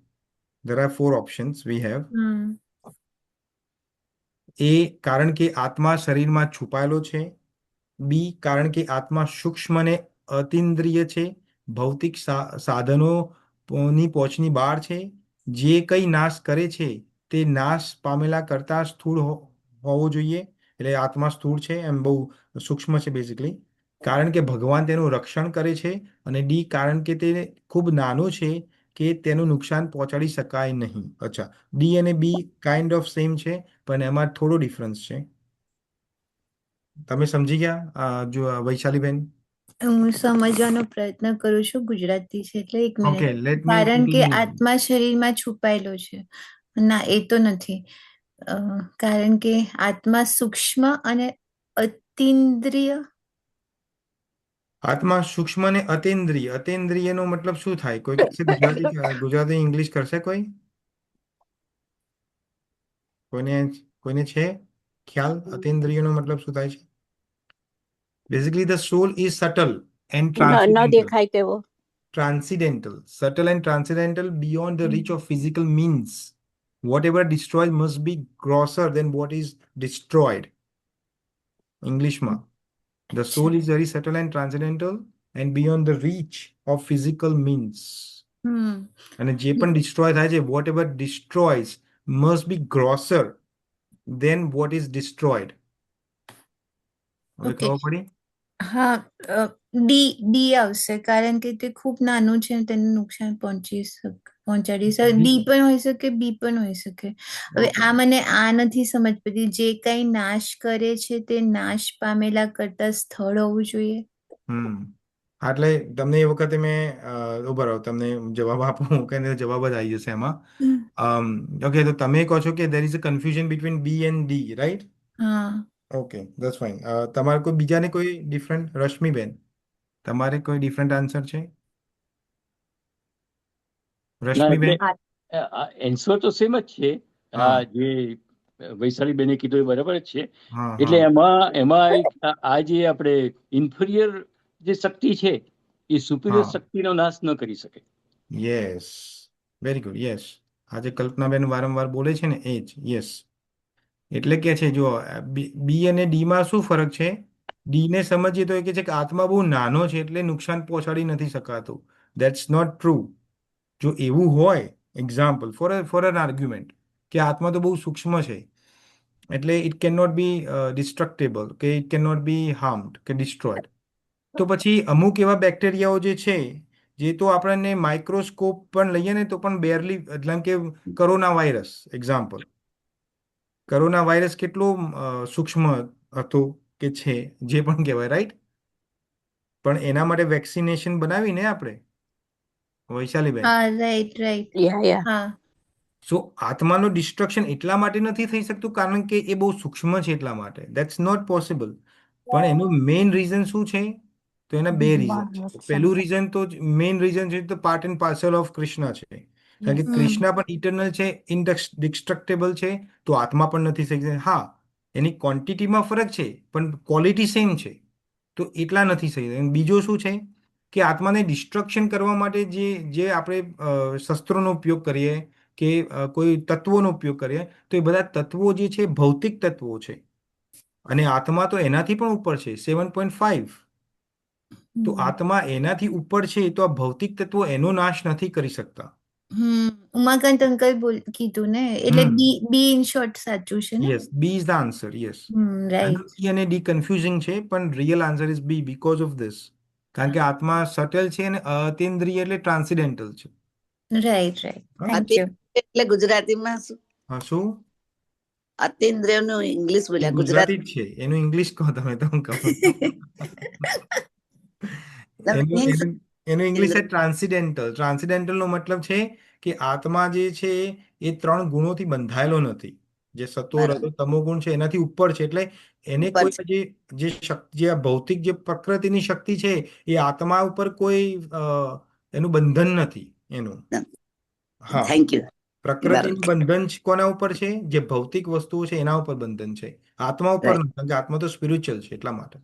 There are four options we have. A, કારણ કે આત્મા શરીરમાં છુપાયેલો છે. બી, કારણ કે આત્મા સૂક્ષ્મ અને અતિન્દ્રિય છે, ભૌતિક સાધનોની પહોંચની બહાર છે. જે કંઈ નાશ કરે છે તે નાશ પામેલા કરતા સ્થૂળ હોવો જોઈએ, એટલે આત્મા સ્થૂળ છે, એમ બહુ સૂક્ષ્મ છે બેઝિકલી. કારણ કે ભગવાન તેનું રક્ષણ કરે છે. અને ડી, કારણ કે તે ખૂબ નાનું છે કે તેનું નુકસાન પહોંચાડી શકાય નહીં. અચ્છા, ડી અને બી કાઇન્ડ ઓફ સેમ છે, પણ એમાં થોડો ડિફરન્સ છે. તમે સમજી ગયા જો વૈશાલીબેન? હું સમજવાનો પ્રયત્ન કરું છું, ગુજરાતી છે એટલે એક ઓકે, મિનિટ. લેટ મી કારણ કે કન્ટિન્યુ. આત્મા શરીરમાં છુપાયેલો છે. ના, એ તો નથી. કારણ કે આત્મા સૂક્ષ્મ અને અતિન્દ્રિય. આત્મા સૂક્ષ્મ અને અતિન્દ્રિય. અતિન્દ્રિયનો મતલબ શું થાય? કોઈ કહેશે ગુજરાતી ઇંગ્લિશ કરશે કોઈ? કોઈને છે ખ્યાલ અતિન્દ્રિયનો મતલબ શું થાય છે? Basically the solve is subtle and ન ટ્રાન્સેન્ડેન્ટલ. દેખાય તેવો. Transcendental, subtle and transcendental, beyond the reach of physical means. Whatever destroyed must be grosser than what is destroyed. Englishમાં, the soul is very subtle and transcendental and beyond the reach of physical means. અને જે પણ destroy થાય છે, whatever destroys must be grosser than what is destroyed. હવે okay. ખબર પડી? હા, D આવશે કારણ કે તે ખૂબ નાનું છે અને તેને નુકસાન પહોંચાડી શકે. ડી પણ હોઈ શકે, બી પણ હોઈ શકે. હવે Okay. આ મને આ નથી સમજ પડતી. જે કઈ નાશ કરે છે તે નાશ પામેલા કરતા સ્થળ હોવું જોઈએ. એટલે તમને એ વખતે મેં ઉભા રહો, તમને જવાબ આપું કે જવાબ જ આવી જશે એમાં. ઓકે, તો તમે કહો છો કે there is a confusion between B and D, right? હા. Okay, that's fine. તમારે કોઈ બીજાને કોઈ ડિફરન્ટ? રશ્મિબેન, તમારે કોઈ ડિફરન્ટ આન્સર છે? ના, રશ્મિબેન? એન્સર તો સેમ જ છે. હા જે વૈશાલી બેને કીધું એ બરાબર જ છે. હા એટલે હા એમાં આ જે આપણે ઇન્ફિરિયર જે શક્તિ છે એ સુપિરિયર હા શક્તિનો નાશ ન કરી શકે. Yes, very good. યસ, આજે કલ્પનાબેન વારંવાર બોલે છે ને એ જ. યસ, એટલે કે છે જો બી અને ડી માં શું ફરક છે? ડી ને સમજીએ તો એ કે છે કે આત્મા બહુ નાનો છે એટલે નુકસાન પહોંચાડી નથી શકાતું. That's not true. જો એવું હોય, એક્ઝામ્પલ ફોર એન આર્ગ્યુમેન્ટ, કે આત્મા તો બહુ સૂક્ષ્મ છે એટલે ઇટ કેન નોટ બી ડિસ્ટ્રક્ટેબલ, કે ઇટ કેન નોટ બી હાર્મ્ડ કે ડિસ્ટ્રોયડ. તો પછી અમુક એવા બેક્ટેરિયાઓ જે છે, જે તો આપણને માઇક્રોસ્કોપ પણ લઈએ ને તો પણ બેરલી, એટલે કે corona virus example. Corona virus કેટલો સૂક્ષ્મ હતો કે છે, જે પણ કહેવાય, રાઈટ? પણ એના માટે વેક્સિનેશન બનાવીને આપણે, વૈશાલીબેન. હા, રાઈટ. યા હા. સો આત્માનું ડિસ્ટ્રક્શન એટલા માટે નથી થઈ શકતું કારણ કે એ બહુ સૂક્ષ્મ છે એટલા માટે. That's not possible. પણ એનું મેઇન રીઝન શું છે? તો એના બે રીઝન છે. પહેલું રીઝન તો મેઇન રીઝન છે તો part and parcel of Krishna છે. કારણ કે કૃષ્ણ પણ ઇટરનલ છે, ઇનડિસ્ટ્રક્ટેબલ છે, તો આત્મા પણ નથી થઈ શકે. હા, એની ક્વોન્ટિટીમાં ફરક છે પણ ક્વોલિટી સેમ છે, તો એટલા નથી થઈ શકે. બીજો શું છે કે આત્માને ડિસ્ટ્રક્શન કરવા માટે જે આપણે શસ્ત્રોનો ઉપયોગ કરીએ કે કોઈ તત્વોનો ઉપયોગ કરીએ, તો એ બધા તત્વો જે છે ભૌતિક તત્વો છે, અને આત્મા તો એનાથી પણ ઉપર છે, 7.5. તો આત્મા એનાથી ઉપર છે, તો આ ભૌતિક તત્વો એનો નાશ નથી કરી શકતા. ઉમાકાંત અંકલ કીધું ને, એટલે બી ઇન શોર્ટ સાચું છે ને? Yes, B is the answer. Yes, right. C અને ડી કન્ફ્યુઝિંગ છે, પણ real answer is B, because of this. કારણ કે આત્મા સટલ છે અને અતિન્દ્રિય એટલે ટ્રાન્સિડેન્ટલ છે. રાઈટ. Thank you. એટલે ગુજરાતીમાં શું? હા, શું? અતિન્દ્રિયનું ઇંગ્લિશ એ બોલ્યા, ગુજરાતી ગુજરાતી. જ છે, એનું ઇંગ્લિશ કહો તમે તો હું કહું. એનું મીન્સ એનું એનું ઇંગ્લિશ છે ટ્રાન્સિડેન્ટલ. ટ્રાન્સિડેન્ટલ નો મતલબ છે કે આત્મા જે છે એ 3 ગુણોથી બંધાયેલો નથી. જે સત્વ રજો બરાબર તમો ગુણ છે એનાથી ઉપર છે. એટલે એને ઉપર કોઈ છે. જે શક્તિ, જે આ ભૌતિક જે પ્રકૃતિની શક્તિ છે એ આત્મા ઉપર કોઈ એનું બંધન નથી એનું. હા, થેન્ક યુ. પ્રકૃતિનું બરાબર. બંધન કોના ઉપર છે? જે ભૌતિક વસ્તુઓ છે એના ઉપર બંધન છે, આત્મા ઉપર રાઈટ. નથી, કારણ કે આત્મા તો સ્પિરિચ્યુઅલ છે એટલા માટે.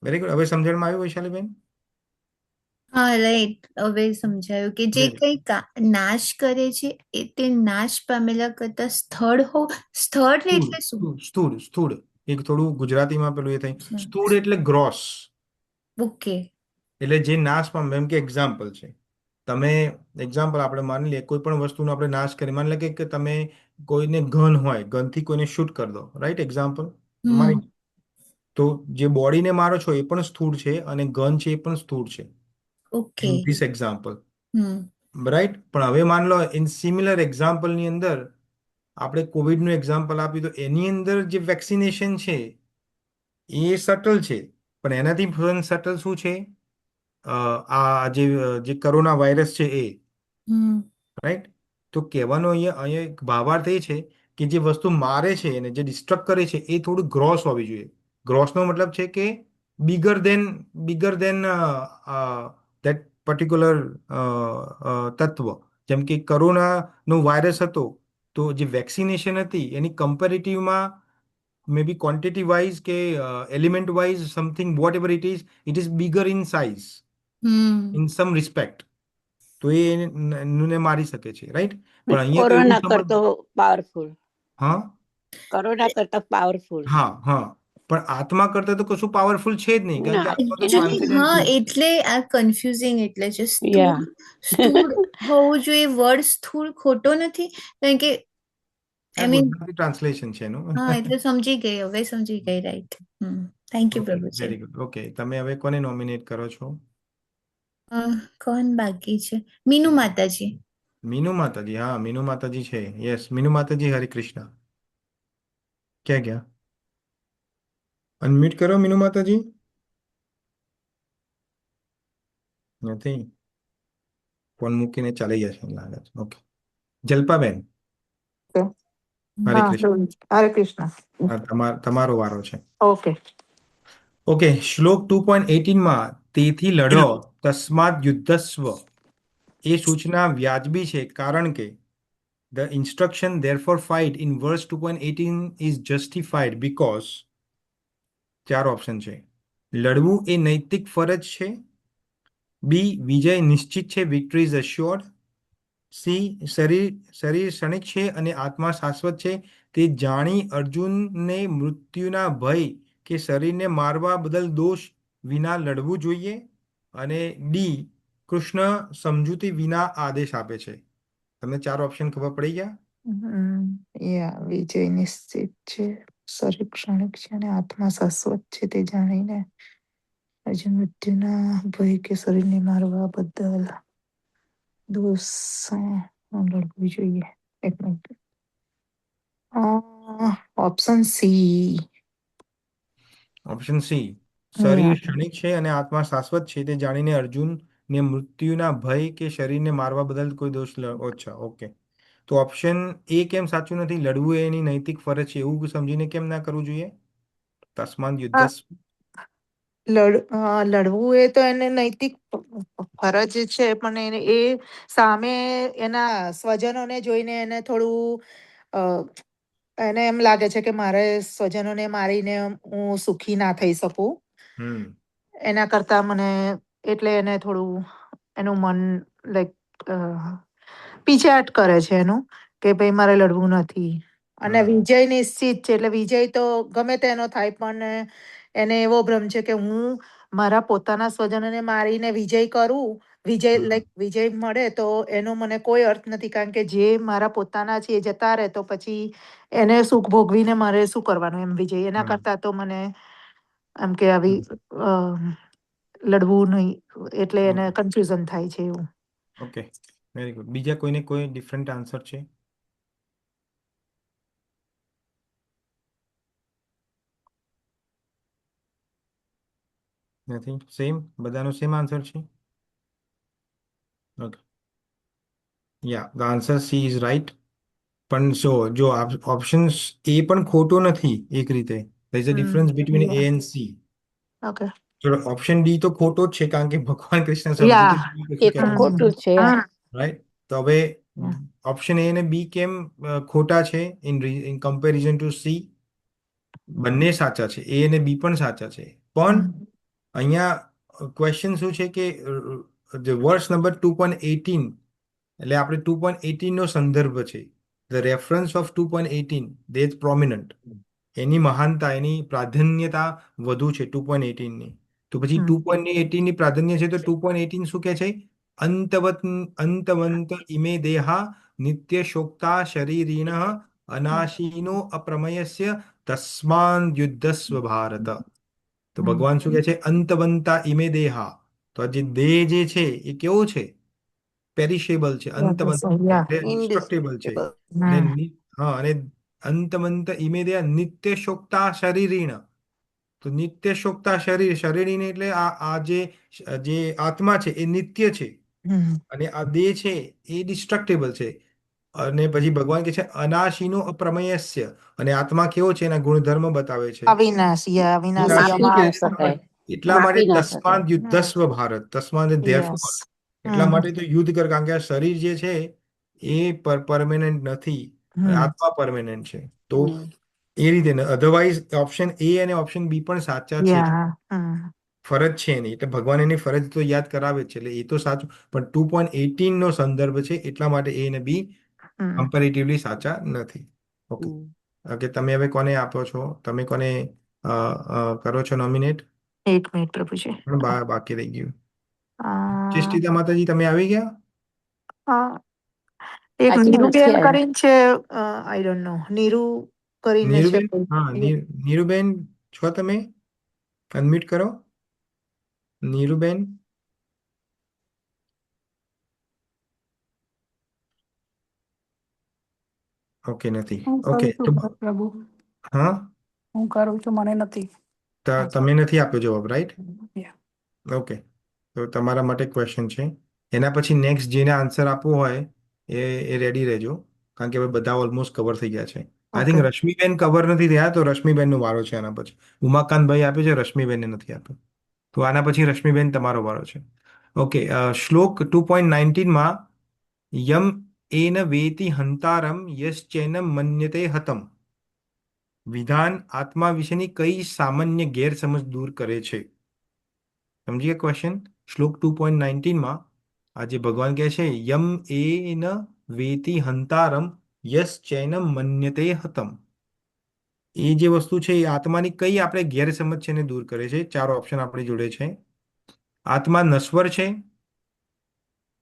Very good. હવે સમજણમાં આવ્યું વૈશાલીબેન? હા રાઈટ, હવે સમજાયું કે જે વેરી કઈ નાશ કરે છે એ તે નાશ પામેલા કરતા સ્થળ સ્થૂળ એટલે શું? સ્થૂળ સ્થૂળ સ્થૂળ. એક થોડું ગુજરાતીમાં પેલું એ થાય. અચ્છા, સ્થૂળ એટલે ગ્રોસ, ઓકે. એટલે જે નાશ પામે. એમ કે એક્ઝામ્પલ છે, તમે એક્ઝામ્પલ આપણે માની લઈએ કોઈ પણ વસ્તુનો આપણે નાશ કરીએ. માની લે કે તમે કોઈને ગન હોય, ગનથી કોઈને શૂટ કરી દો, રાઈટ? એક્ઝામ્પલ હમ. માની, તો જે બોડીને મારો છો એ પણ સ્થૂળ છે અને ગન છે એ પણ સ્થૂળ છે, okay. In this example, hmm. Right? પણ હવે માન લો ઇન સિમિલર એક્ઝામ્પલની અંદર આપણે કોવિડનું એક્ઝામ્પલ આપ્યું, તો એની અંદર જે વેક્સિનેશન છે એ સટલ છે, પણ એનાથી પણ સટલ શું છે? જે કોરોના વાયરસ છે એ, હમ. રાઈટ? તો કહેવાનો અહીંયા અહીંયા એક ભાવાર્થ એ છે કે જે વસ્તુ મારે છે અને જે ડિસ્ટ્રક્ટ કરે છે એ થોડું ગ્રોસ હોવી જોઈએ. ગ્રોસનો મતલબ છે કે બિગર દેન ધેટ પર્ટિક્યુલર તત્વ. જેમ કે કોરોનાનો વાયરસ હતો, તો જે વેક્સિનેશન હતી એની કમ્પેરેટિવમાં મે બી ક્વોન્ટિટી વાઇઝ કે element wise something whatever it is bigger in size, hmm. In some respect. તો એ ને મારી શકે છે, રાઈટ? પણ અહીંયા તો એવું કોરોના સમજ. કરતો પાવરફુલ, હા કોરોના કરતા પાવરફુલ. હા હા, પણ આત્મા કરતા તો કશું પાવરફુલ છે જ નહીં, કારણ કે ના, આત્મા તો એનાથી એકચ્યુઅલી હા, ટ્રાન્સેન્ડન્ટ. એટલે આ કન્ફ્યુઝિંગ એટલે છે. યા સ્થૂળ હોવું જોઈએ. વર્ડ સ્થૂળ ખોટો નથી, કારણ કે આ આઈ મીન ગુજરાતી ટ્રાન્સલેશન છે એનું. હા, એટલે સમજી ગઈ, હવે સમજી ગઈ. રાઈટ. થેન્ક યુ ઓકે, પ્રભુજી. Very good. ઓકે, તમે હવે કોને નોમિનેટ કરો છો? કોણ બાકી છે? મીનુ માતાજી. મીનુ માતાજી. હા, મીનુ માતાજી છે. યસ, મીનુ માતાજી. હરે કૃષ્ણ. ક્યાં ગયા? અનમ્યુટ કરો મીનુ માતાજી. નથી, ફોન મૂકીને ચાલી જશે એમ લાગે છે. ઓકે, જલ્પાબેન. હરે હા, કૃષ્ણ. હરે કૃષ્ણ. હા, તમારો વારો છે. ઓકે. ઓકે, શ્લોક 2.18માં તેથી લડો તસ્માદ યુદ્ધસ્વ એ સૂચના વ્યાજબી છે, કારણ કે the instruction therefore fight in verse 2.18 is justified because 4 option છે. લડવું એ નૈતિક ફરજ છે. બી, વિજય નિશ્ચિત છે, વિક્ટરી ઇઝ assured. સી, શરીર ક્ષણિક છે અને આત્મા શાશ્વત છે, તે જાણી અર્જુનને મૃત્યુના ભય કે શરીરને મારવા બદલ દોષ વિના લડવું જોઈએ. અને ડી, કૃષ્ણ સમજૂતી વિના આદેશ આપે છે. તમને 4 ઓપ્શન ખબર પડી ગયા? વિજય નિશ્ચિત છે, શરીર ક્ષણિક છે અને આત્મા શાશ્વત છે, તે જાણીને અર્જુન મૃત્યુના ભય કે શરીરને મારવા બદલ દોષ લડવું જોઈએ. એક minute. Option C. Option C, શરીર ક્ષણિક છે અને આત્મા શાશ્વત છે, તે જાણીને અર્જુનને મૃત્યુના ભય કે શરીરને મારવા બદલ કોઈ દોષ ઓછા. ઓકે, તો ઓપ્શન એ કેમ સાચું નથી? લડવું એ એની નૈતિક ફરજ છે એવું સમજીને કેમ ના કરવું જોઈએ? તસ્માદ યુદ્ધ. લડવું એ તો એને નૈતિક ફરજ છે, પણ એ સામે એના સ્વજનોને જોઈને એને થોડું અ, એને એમ લાગે છે કે મારે સ્વજનોને મારીને હું સુખી ના થઈ શકું. હમ એના કરતા મને એટલે એને થોડું એનું મન લાઈક પીછેહટ કરે છે એનું, કે ભાઈ મારે લડવું નથી. અને હમ વિજય નિશ્ચિત છે, એટલે વિજય તો ગમે તેનો થાય, પણ એને એવો ભ્રમ છે કે હું મારા પોતાના સ્વજનોને મારીને વિજય કરું, વિજય હમ લાઈક વિજય મળે તો એનો મને કોઈ અર્થ નથી, કારણ કે જે મારા પોતાના છે એ જતા રહે તો પછી એને સુખ ભોગવીને મારે શું કરવાનું એમ વિજય. એના હમ કરતા તો મને એમ કે આવી અ, લડવું નહીં, એટલે એને ઓકે, કન્ફ્યુઝન થાય છે એવું. Okay, very good. બીજા કોઈને કોઈ ડિફરન્ટ આન્સર છે? નથી. સેમ, બધાનો સેમ આન્સર છે. Okay, yeah the answer she is right. પણ જો ઓપ્શન એ પણ ખોટો નથી એક રીતે. there is a difference between A Yeah. and C. Okay. ચલો ઓપ્શન ડી તો ખોટો જ છે કારણ કે ભગવાન કૃષ્ણ સમજી Yeah. કે બીજું એ કશું તો કહેતા ખોટું જ છે યાર. રાઈટ. તો હવે Yeah. ઓપ્શન એ અને બી કેમ ખોટા છે ઇન કમ્પેરિઝન ટુ સી? બંને સાચા છે, એ અને બી પણ સાચા છે. પણ અહીંયા ક્વેશ્ચન શું છે કે વર્સ નંબર 2.18, એટલે આપણે 2.18 નો સંદર્ભ છે. The reference of 2.18 they is prominent. એની મહાનતા, એની પ્રાધાન્યતા વધુ છે 2.18ની. તો પછી 2.18 ની પ્રાધાન્ય છે તો 2.18 શું કહે છે? અંતવંત ઇમે દેહા નિત્ય શોક્તા શરીરિણ અનાશીનો અપ્રમયસ્ય તસ્માન યુદ્ધસ્વ ભારત. તો ભગવાન શું કહે છે? અંતવંતા ઇમે દેહા. તો આ જે દેહ જે છે એ કેવો છે? પેરિશેબલ છે, Yeah. અંતવંત So, છે, yeah. એટલે ડિસ્ટ્રક્ટેબલ છે. ઇનડિસ્ટ્રક્ટેબલ. અને હા, અને અંતમંત ઇમે દેહ નિત્ય શોક્તા શરીરિણ. તો નિત્ય શોક્તા શરીરિણ એટલે આ જે આત્મા છે એ નિત્ય છે, અને આ દેહ છે એ ડિસ્ટ્રક્ટેબલ છે. અને પછી ભગવાન કહે છે અનાશીનો અપ્રમેયસ્ય, અને આત્મા કેવો છે એના ગુણધર્મ બતાવે છે. અવિનાશી, yeah, અવિનાશી માપી અમાર. ના શકાય. એટલા માટે માપી ના શકાય. તસ્માદ યુદ્ધસ્વ ભારત, તસ્માદ Yes. એટલા માટે તો યુદ્ધ કર, કારણ કે આ શરીર જે છે એ પરમેનન્ટ નથી, આત્મા પરમેનન્ટ છે. તો હમ. એ રીતે અધરવાઇઝ ઓપ્શન એ અને ઓપ્શન બી પણ સાચા છે. Yeah. ફરજ છે નહીં, એટલે ભગવાન એની ફરજ તો યાદ કરાવે જ છે, એટલે એ તો સાચું. પણ 2.18 નો સંદર્ભ છે એટલા માટે એ અને બી કમ્પેરેટિવલી સાચા નથી. ઓકે, હમ. ઓકે. તમે હવે કોને આપો છો? તમે કોને કરો છો નોમિનેટ? એક મિનિટ પ્રભુજી. પણ બાકી રહી ગયું. આ, ચેષ્ટિતા માતાજી, તમે આવી ગયા? આ, એક હજી નથી નીરુબેન આવ્યું. કરીને છે, આઈ ડોન્ટ નો, નીરુ કરીને છે. નીરુબેન, હા, નીરુબેન છો તમે? અનમ્યુટ કરો નીરુબેન. ઓકે, નથી. હું ઓકે, કરું તો છું પ્રભુ, હા, હું કરું છું, મને નથી. તમે નથી આપ્યો જવાબ, રાઈટ? Yeah. ઓકે, તો તમારા માટે ક્વેશ્ચન છે. એના પછી નેક્સ્ટ જેને આન્સર આપવો હોય એ રેડી રહેજો, કારણ કે હવે બધા ઓલમોસ્ટ કવર થઈ ગયા છે. I think okay. Rashmiben cover નથી થયા, તો રશ્મિબેનનો વારો છે આના પછી. ઉમાકાંતભાઈ આપ્યો છે, રશ્મિબેનને નથી આપ્યો, તો આના પછી રશ્મિબેન તમારો વારો છે. ઓકે, શ્લોક 2.19માં યમ એન વેતિ હંતારમ યશ્ચૈનમ મન્યતે હતમ. વિધાન આત્મા વિશેની કઈ સામાન્ય ગેરસમજ દૂર કરે છે? સમજી ગયા ક્વેશ્ચન? શ્લોક 2.19માં આજે ભગવાન કહે છે યમ એન વેતિ હંતારમ યશ્ચૈનમ મન્યતે હતમ. એ જે વસ્તુ છે એ આત્માની કઈ આપણે ગેરસમજ છે એને દૂર કરે છે. ચાર ઓપ્શન આપણી જોડે છે. આત્મા નશ્વર છે,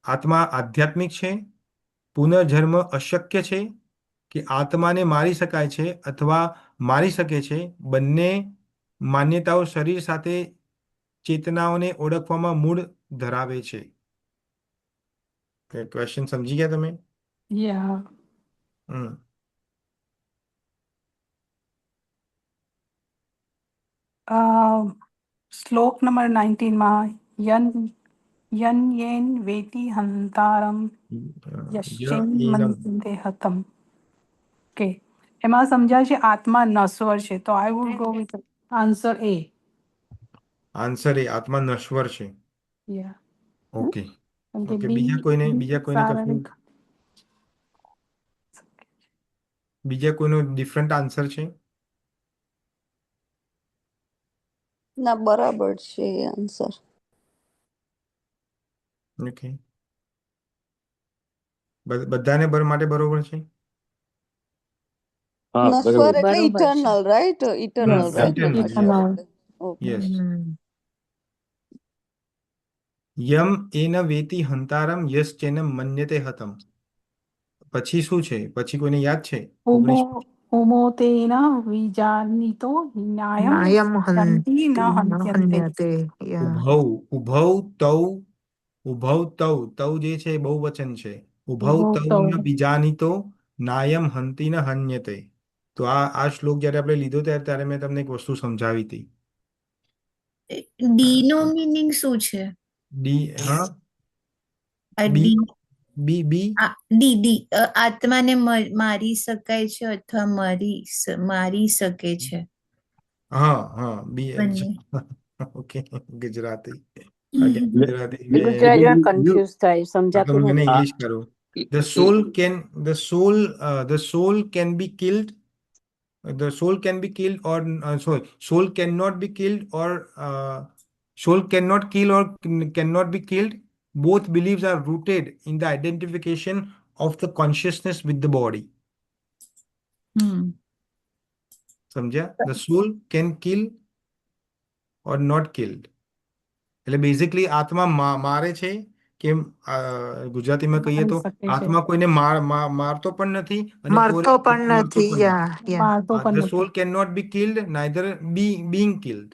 આત્મા આધ્યાત્મિક છે, પુનર્જન્મ અશક્ય છે, કે આત્માને મારી શકાય છે અથવા મારી શકે છે. બંને માન્યતાઓ શરીર સાથે ચેતનાઓને ઓળખવામાં મૂળ ધરાવે છે. ક્વેશ્ચન સમજી ગયા તમે? Yeah. હમ શ્લોક નંબર 19 માં યન યન યેન વેતિ હંતારમ ય યશ્ચૈન એનમ. મન્યતે હતમ. કે એમાં સમજાય છે આત્મા નશ્વર છે, તો I would go with answer A. Answer A આત્મા નશ્વર છે. યા, ઓકે, કેમ કે ઓકે. બી બીજા કોઈને કશું, શારીરિક. બીજા કોઈનો ડિફરન્ટ આન્સર છે? ના, બરાબર છે એ આન્સર. ઓકે, બધાને માટે બરોબર છે? હા, નશ્વર બરોબર. એટલે બરોબર છે. Eternal, right? Eternal, yes, right? Eternal, yes, નશ્વર ઇટર્નલ. એટલે ઓકે. યસ. યમ એન વેતિ હંતારમ યશ્ચૈનમ મન્યતે હતમ. પછી શું છે? પછી કોઈને યાદ છે? હોમો 19. હોમો તેના વિજાનીતો ન્યાયમ નાયમ યંતિ ન હન્યન્તે. હન્યતે. યા. ઉભૌ, ઉભૌ તૌ, ઉભૌ તૌ, તૌ જે છે એ બહુવચન છે. ઉભૌ ઉભો તૌ તો ન બીજાનીતો નાયમ હંતિ ન હન્યતે. તો આ શ્લોક જ્યારે આપણે લીધો ત્યારે મેં તમને એક વસ્તુ સમજાવી હતી. ડી નો મીનિંગ શું છે? ડી હા આ B D B B D D આત્માને મારી શકાય છે અથવા મારી શકે છે હા હા બી બંને. ઓકે ગુજરાતી એટલે ગુજરાતી એ ગુજરાતીમાં you- you- કન્ફ્યુઝ થાય, તો સમજાતું મને નથી. ઇંગ્લિશ કરું the soul can be killed. The soul can be killed or sorry, soul cannot be killed or soul cannot kill or cannot be killed. Both beliefs are rooted in the identification of the consciousness with the body. સમજ્યા? The soul can kill or not killed. એટલે basically આત્મા મારે છે કે ગુજરાતીમાં કહીએ મારી તો શકે છે, આત્મા કોઈને મારતો પણ નથી અને મળતો કોઈને પણ મરતો નથી. પણ નથી. યા યા મારતો The પણ soul નથી. cannot be killed, neither being killed.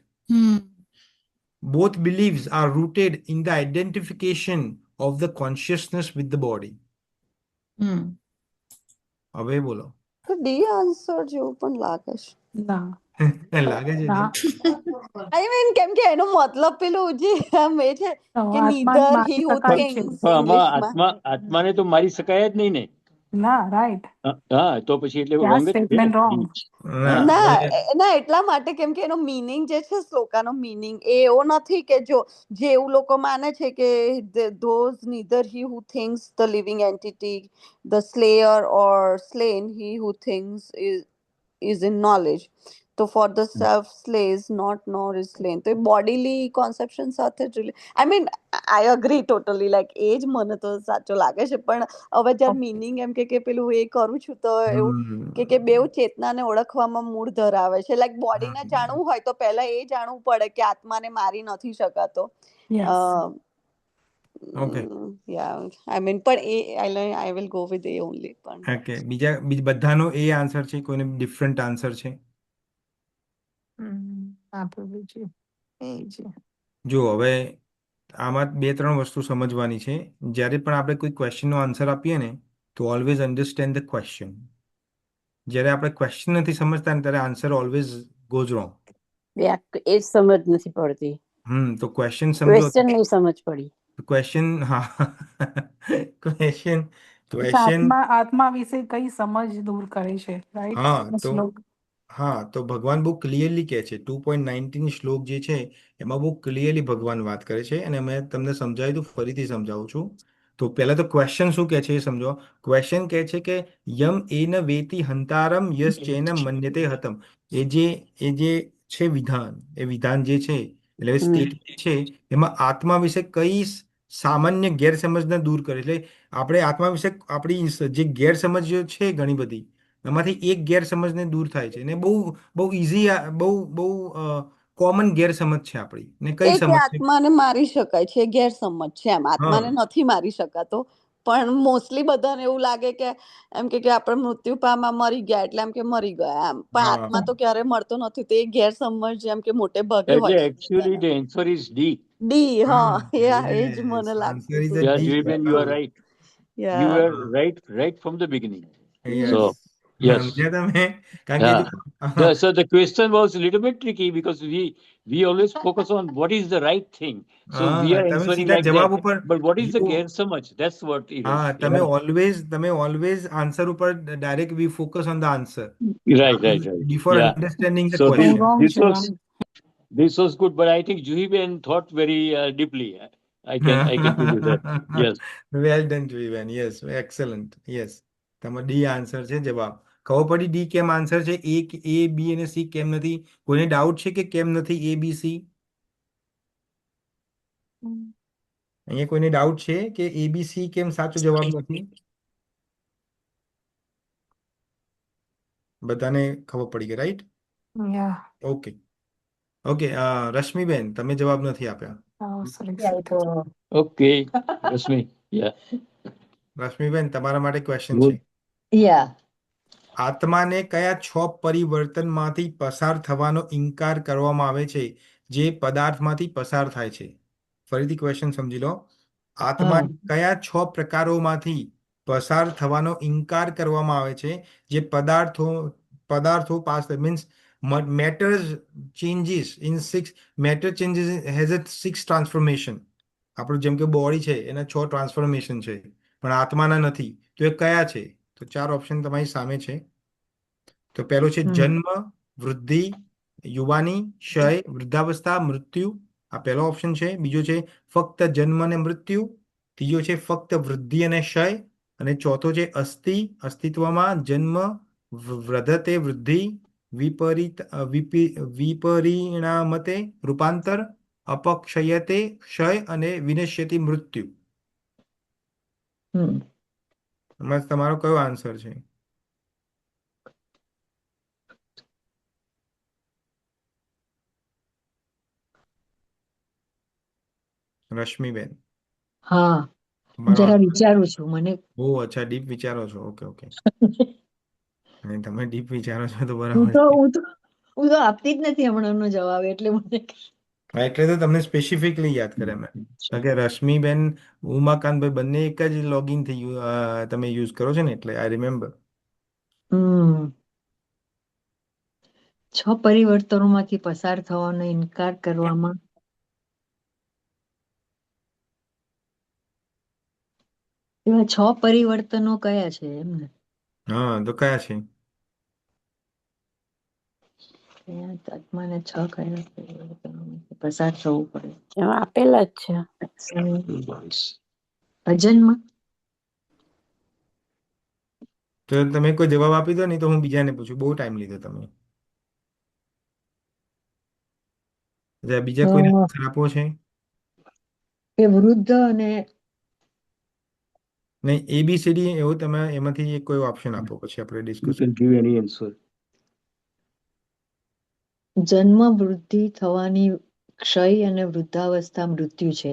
Both beliefs are rooted in the identification of the consciousness with the body. હવે બોલો. તો ડી આન્સર જેવું પણ લાગે છે. ના લાગે છે ના જી? આઈ મીન કેમ કે એનો મતલબ પેલું જે આમ એ છે તો કે આત્માને નીધર મારી હી હુ શકાય છે. થિંક્સ પણ આમાં ઇંગ્લિશમાં. આત્માને તો મારી શકાય જ નહીં ને. ના રાઈટ, હા તો પછી એટલે આ રોંગ જ છે ને. Statement wrong. ના ના હવે ના એટલા માટે કેમ કે એનો મીનિંગ જે છે શ્લોકાનો મીનિંગ એ એવો નથી કે જો જે એવું લોકો માને છે કે those neither he who thinks the living entity the slayer or slain he who thinks is in knowledge. તો for the self slays not nor is slain. તો એ બોડીલી કોન્સેપ્શન સાથે જ I mean I agree totally like એ જ મને તો સાચો લાગે છે. પણ હવે જ્યારે મીનિંગ એમ કે પેલું એ કરું છું તો એવું કે બેઉ ચેતનાને ઓળખવામાં મૂળ ધરાવે છે. લાઈક બોડીને જાણવું હોય તો પહેલા એ જાણવું પડે કે આત્માને મારી નથી શકાતો. યસ ઓકે આઈ મીન પણ I will go with a only. પણ ઓકે બીજા બધાનો એ આન્સર છે, કોઈને ડિફરન્ટ આન્સર છે? આપણું છે એ છે. જો હવે આમાં બે ત્રણ વસ્તુ સમજવાની છે. જ્યારે પણ આપણે કોઈ ક્વેશ્ચનનો આન્સર આપીએ ને તો ઓલવેઝ અન્ડરસ્ટેન્ડ ધ ક્વેશ્ચન. જ્યારે આપણે ક્વેશ્ચન નથી સમજતા ને ત્યારે આન્સર ઓલવેઝ ગોઝ રોંગ. એ જ સમજ નથી પડતી. તો ક્વેશ્ચન સમજો. ક્વેશ્ચન નહીં સમજ પડી. ક્વેશ્ચન હા ક્વેશ્ચન આત્મા વિશે કઈ સમજ દૂર કરે છે, રાઈટ? હા તો ભગવાન બહુ ક્લિયરલી કહે છે. 2.19 શ્લોક જે છે એમાં બહુ ક્લિયરલી ભગવાન વાત કરે છે અને મેં તમને સમજાવ્યું હતું, ફરીથી સમજાવું છું. તો પહેલા તો ક્વેશ્ચન શું કહે છે એ સમજો. ક્વેશ્ચન કહે છે કે યમ એન વેતિ હંતારમ યસ ચેન મન્યતે હતમ. એ જે છે વિધાન, એ વિધાન જે છે એટલે સ્ટેટ છે એમાં આત્મા વિશે કઈ સામાન્ય ગેરસમજને દૂર કરે. એટલે આપણે આત્મા વિશે આપણી જે ગેરસમજ છે ઘણી બધી, એમાંથી એક ગેરસમજને દૂર થાય છે. ને બહુ બહુ ઇઝી, બહુ કોમન ગેરસમજ છે આપણી. ને કઈ એ કે સમજ છે? આત્માને મારી શકાય છે ગેરસમજ છે. એમ આત્માને હા નથી મારી શકાતો. પણ મોસ્ટલી બધાને એવું લાગે કે એમ કે આપણે મૃત્યુ પામા મરી ગયા એટલે એમ કે મરી ગયા એમ. પણ હા આત્મા તો ક્યારે મળતો નથી. તો એ ગેરસમજ એમ કે મોટે ભાગે એટલે હોય છે એકચ્યુઅલી બધાને. The answer is D. D હા એ જ મને આન્સર લાગતું ઇઝ હતું. Uh yeah D. જીવીબેન, you are right. You are right from the beginning. Yes So yes. સમજ્યા તમે? કારણ કે Yeah. જો So the question was a little bit tricky because we always focus on what is the right thing. So we are તમે answering સીધા like જવાબ that. ઉપર But what is the જો gersamaj? That's what it is. હા તમે always answer ઉપર direct we focus on the answer Right. Before Yeah. Understanding the So question. Wrong this છે, was wrong. this was good, but I think Juhiben thought very deeply. I can tell you that. Yes. Well done જોઈવેન. Yes excellent. Yes તમારો D answer છે જવાબ. ખબર પડી D કેમ answer છે? એ બી અને સી કેમ નથી? કોઈને ડાઉટ છે કે કેમ નથી એ બી સી? અહીંયા કોઈને ડાઉટ છે કે એ બી સી કેમ સાચો જવાબ નથી? બધાને ખબર પડી ગઈ, રાઈટ? યા ઓકે રશ્મિબેન તમે જવાબ નથી આપ્યા. Okay. Rashmi. Yeah. રશ્મિબેન તમારા માટે ક્વેશ્ચન છે. Good. આત્માને કયા 6 પરિવર્તનમાંથી પસાર થવાનો ઇનકાર કરવામાં આવે છે જે પદાર્થમાંથી પસાર થાય છે? ફરીથી ક્વેશ્ચન સમજી લો. આત્માને કયા 6 પ્રકારોમાંથી પસાર થવાનો ઇનકાર કરવામાં આવે છે જે પદાર્થો pass means matters changes in 6 matter changes has a 6 transformation. આપણું જેમ કે બોડી છે એના 6 ટ્રાન્સફોર્મેશન છે, પણ આત્માના નથી. તો એ કયા છે? તો 4 ઓપ્શન તમારી સામે છે. તો પહેલો છે હમ જન્મ, વૃદ્ધિ, યુવાની, ક્ષય, વૃદ્ધાવસ્થા, મૃત્યુ. આ પહેલો ઓપ્શન છે. બીજો છે ફક્ત જન્મ અને મૃત્યુ. ત્રીજો છે ફક્ત વૃદ્ધિ અને ક્ષય. અને ચોથો છે અસ્તિત્વમાં જન્મ, વધતે વૃદ્ધિ, વિપરિણામતે રૂપાંતર, અપક્ષયતે ક્ષય અને વિનશ્યતિ મૃત્યુ. હમ એમાં તમારો કયો આન્સર છે? રશ્મિબેન, હા તમારો જરા answer? વિચારું છું મને. બહુ અચ્છા, ડીપ વિચારો છો. Okay okay. અને તમે ડીપ વિચારો છો તો હું બરાબર તો છે. હું તો હું તો આપતી જ નથી હમણાંનો જવાબ એટલે મને હા, એટલે તો તમને સ્પેસિફિકલી યાદ કરે મેં. કારણ કે રશ્મિબેન, ઉમાકાંતભાઈ બંને એક જ લોગિન થી તમે યુઝ કરો છો ને, એટલે આઈ રિમેમ્બર. હમ 6 પરિવર્તનોમાંથી પસાર થવાનો ઇનકાર કરવામાં એવા 6 પરિવર્તનો કયા છે એમને? હા, તો કયા છે? આત્માને 6 કયા પરિવર્તનોમાંથી પસાર થવું પડે? એમાં આપેલા જ છે. અજન્મ, તો તમે કોઈ જવાબ આપી દો, નહીં તો હું બીજાને પૂછું. બહુ ટાઈમ લીધો તમે. બીજા કોઈને આન્સર આપવો છે? એ વૃદ્ધ અને નહીં, ABCD એવું તમે એમાંથી એક કોઈ ઓપ્શન આપો, પછી આપણે You discuss. can give any answer. જન્મ, વૃદ્ધિ થવાની, ક્ષય અને વૃદ્ધાવસ્થા મૃત્યુ છે.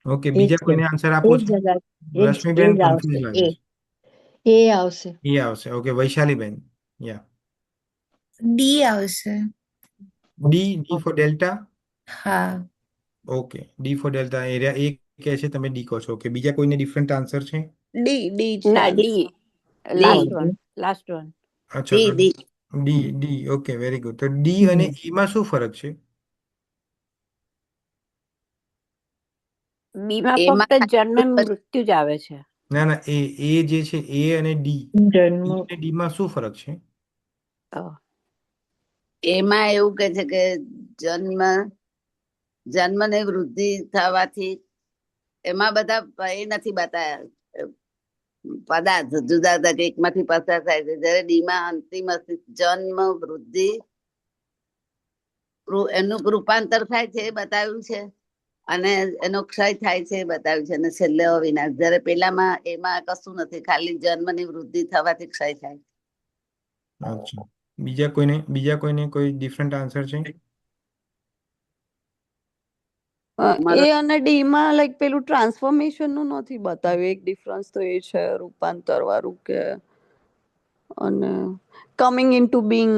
ઓકે, એ જ બીજા છે. કોઈને આન્સર એ આપવો જ છે? જગા એ રશ્મિબેન જ આવશે. કન્ફ્યુઝ લાગે છે. એ આવશે. એ આવશે. ઓકે, વૈશાલીબેન. યા. ડી આવશે. D for delta. હા. Okay, D for delta area એક કહે છે, તમે ડી કહો છો. ઓકે, બીજા કોઈને ડિફરન્ટ આન્સર છે? ડી છે ના, answer. D D last one. અચ્છા, ડી તો D D. Okay, very good. તો ડી અને ઈમાં શું ફરક છે? બી માં એમાં ફક્ત જન્મ મૃત્યુ જ આવે છે. ના ના, એ જે છે, એ અને ડી, જન્મ ઈ અને ડી માં શું ફરક છે? એમાં એવું કે છે કે જન્મ ને વૃદ્ધિ થવાથી એમાં બધા એ નથી બતાયા પદાર્થ જુદા જુદા કે એકમાંથી પસાર થાય છે. જ્યારે ડીમાં અંતિમ જન્મ, વૃદ્ધિ, એનું રૂપાંતર થાય છે એ બતાવ્યું છે, અને એનો ક્ષય થાય છે એ બતાવ્યું છે, અને છેલ્લે અવિનાશ. જ્યારે પેલામાં એમાં કશું નથી, ખાલી જન્મ ની વૃદ્ધિ થવાથી ક્ષય થાય. અચ્છા, બીજા કોઈને કોઈ ડિફરન્ટ આન્સર છે? અમારો એ અને ડી માં લાઈક પેલું ટ્રાન્સફોર્મેશન નું નથી બતાવ્યું. એક ડિફરન્સ તો એ છે રૂપાંતર વાળું, કે અને કમિંગ ઇન ટુ બિંગ,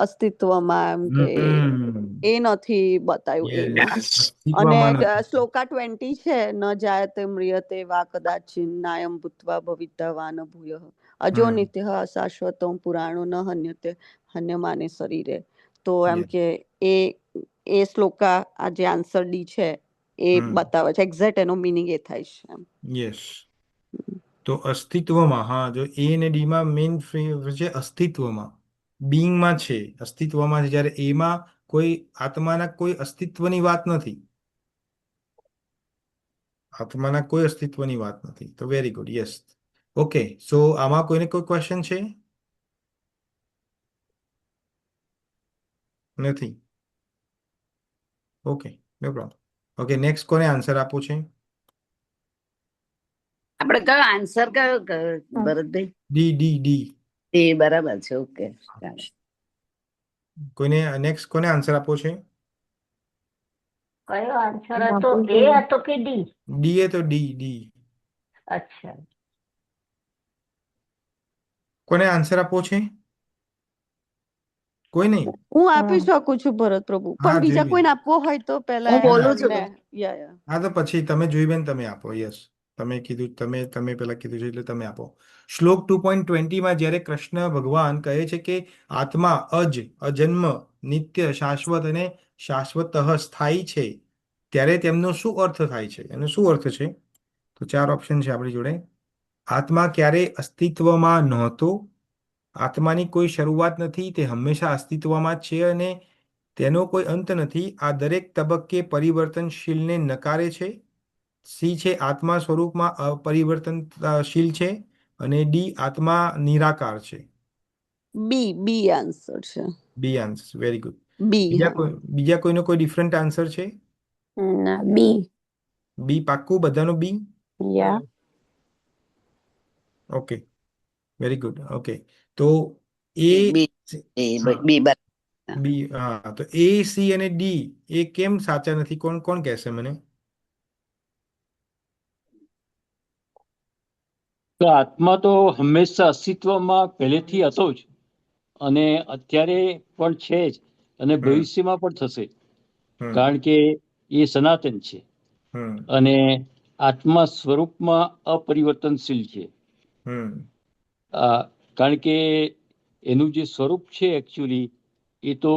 અસ્તિત્વમાં, એમ કે હમ એ નથી બતાવ્યું એમાં. યસ, અને અસ્તિત્વમાં નથી. શ્લોકા 20 છે, ન જાયતે મ્રિયતે વા કદાચિન નાયમ ભૂત્વા ભવિતા વા ન ભૂયઃ અજો હમ નિત્ય શાશ્વતમ પુરાણો ન હન્યતે હન્યમાને શરીરે. તો એમ યસ. કે એ શ્લોકા આ જે આન્સર ડી છે એ બતાવે છે. એક્ઝેક્ટ એનો મિનિંગ એ થાય છે એમ. યસ. તો અસ્તિત્વમાં, હા, જો એ ને ડી માં મેઇન છે અસ્તિત્વમાં, બિંગમાં છે, અસ્તિત્વમાં છે. જ્યારે એમાં કોઈ આત્માના કોઈ અસ્તિત્વની વાત નથી. આત્માના કોઈ અસ્તિત્વની વાત નથી. તો very good. Yes. Okay, so આમાં કોઈને કોઈ ક્વેશ્ચન છે? નથી. Okay, no problem. Okay, next કોને આન્સર આપવો છે? આપણે કયો આન્સર કયો ભરતભાઈ? D D D. એ બરાબર છે. ઓકે, કોઈને નેક્સ્ટ કોને આન્સર આપવો છે? કયો આન્સર હતો? એ હતો કે ડી? ડી એ તો ડી ડી. અચ્છા, કોને આન્સર આપવો છે? કોઈ નહીં. હું આપી શકું છું ભરત પ્રભુ, હા, પણ બીજા જોઈ બેન. કોઈને આપવો હોય તો હું પેલા ના ના, બોલું છું. એમને. યા હા, તો પછી તમે જોઈ બેન, તમે આપો. યસ, તમે કીધું, તમે પેલા કીધું છે એટલે તમે આપો. શ્લોક 2.20 જ્યારે કૃષ્ણ ભગવાન કહે છે કે આત્મા અજન્મ, નિત્ય, શાશ્વત અને શાશ્વત સ્થાયી છે, ત્યારે તેમનો શું અર્થ થાય છે? એનો શું અર્થ છે? તો 4 ઓપ્શન છે આપણી જોડે. આત્મા ક્યારેય અસ્તિત્વમાં નહોતો, આત્માની કોઈ શરૂઆત નથી, તે હંમેશા અસ્તિત્વમાં જ છે અને તેનો કોઈ અંત નથી, આ દરેક તબક્કે પરિવર્તનશીલને નકારે છે. સી છે આત્મા સ્વરૂપમાં અપરિવર્તનશીલ છે અને ડી આત્મા નિરાકાર છે. બી આન્સર છે. B answer, very good. B. હા. બીજા કોઈનો કોઈ ડિફરન્ટ આન્સર છે? ના, બી. બી પાક્કું, બધાનું B? Yeah. Okay, very good. Okay, તો એ બી હા બી બી, હા, તો એ, સી અને ડી એ કેમ સાચા નથી? કોણ કોણ કહેશે મને? તો આત્મા તો હંમેશા અસ્તિત્વમાં પહેલેથી હતો જ, અને અત્યારે પણ છે જ, અને ભવિષ્યમાં પણ થશે, કારણ કે એ સનાતન છે. અને આત્મા સ્વરૂપમાં અપરિવર્તનશીલ છે. કારણ કે એનું જે સ્વરૂપ છે એકચ્યુઅલી એ તો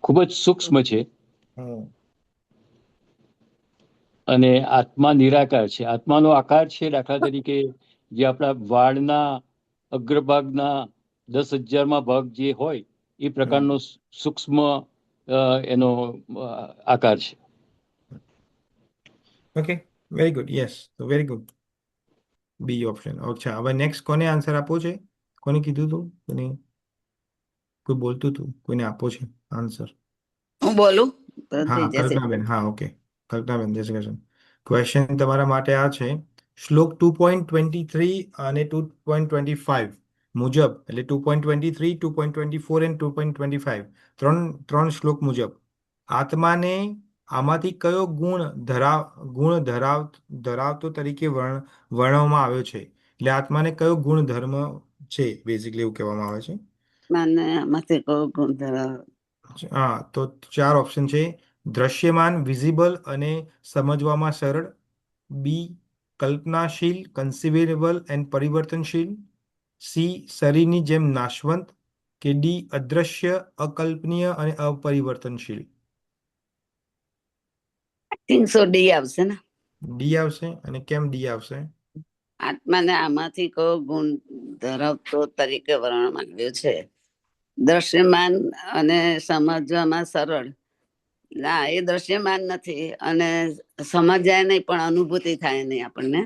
ખૂબ જ સૂક્ષ્મ છે, અને આત્મા નિરાકાર છે. આત્માનો આકાર છે, દાખલા તરીકે જે આપણા વાળના અગ્રભાગના 10,000માં ભાગ જે હોય એ પ્રકારનો સૂક્ષ્મ એનો આકાર છે. Okay, very good. Yes, very good. B option. અચ્છા, હવે નેક્સ્ટ કોને આન્સર આપવો છે? કોને કીધું હતું? કોઈ બોલતું હતું, કોઈને આપો છે આન્સર? હું બોલું તો હા, થઈ જશે. કલ્પનાબેન. હા, ઓકે, કલ્પનાબેન, જય શ્રી કૃષ્ણ. ક્વેશ્ચન તમારા માટે આ છે. શ્લોક 2.23 અને 2.25 મુજબ, એટલે 2.23, 2.24 અને 2.25 ત્રણ શ્લોક મુજબ આત્માને આમાંથી કયો ધરાવતો તરીકે વર્ણવવામાં આવ્યો છે? એટલે આત્માને કયો ગુણ ધર્મ છે, બેઝિકલી એવું કહેવામાં આવે છે. મને આમાંથી કયો ગુણ ધરાવે? હા, તો 4 ઓપ્શન છે. દ્રશ્યમાન, વિઝિબલ અને સમજવામાં સરળ. બી કલ્પનાશીલ, કન્સિવેરેબલ એન્ડ પરિવર્તનશીલ. સી શરીરની જેમ નાશવંત. કે ડી અદ્રશ્ય, અકલ્પનીય અને અપરિવર્તનશીલ. થિંક સો ડી આવશે ને. ડી આવશે. અને કેમ ડી આવશે? આત્માને આમાંથી કયો ગુણ ધરાવતો તરીકે વર્ણવવામાં આવ્યો છે? દ્રશ્યમાન અને સમજવામાં સરળ. ના, એ દ્રશ્યમાન નથી અને સમજાય નહીં, પણ અનુભૂતિ થાય નહીં આપણને.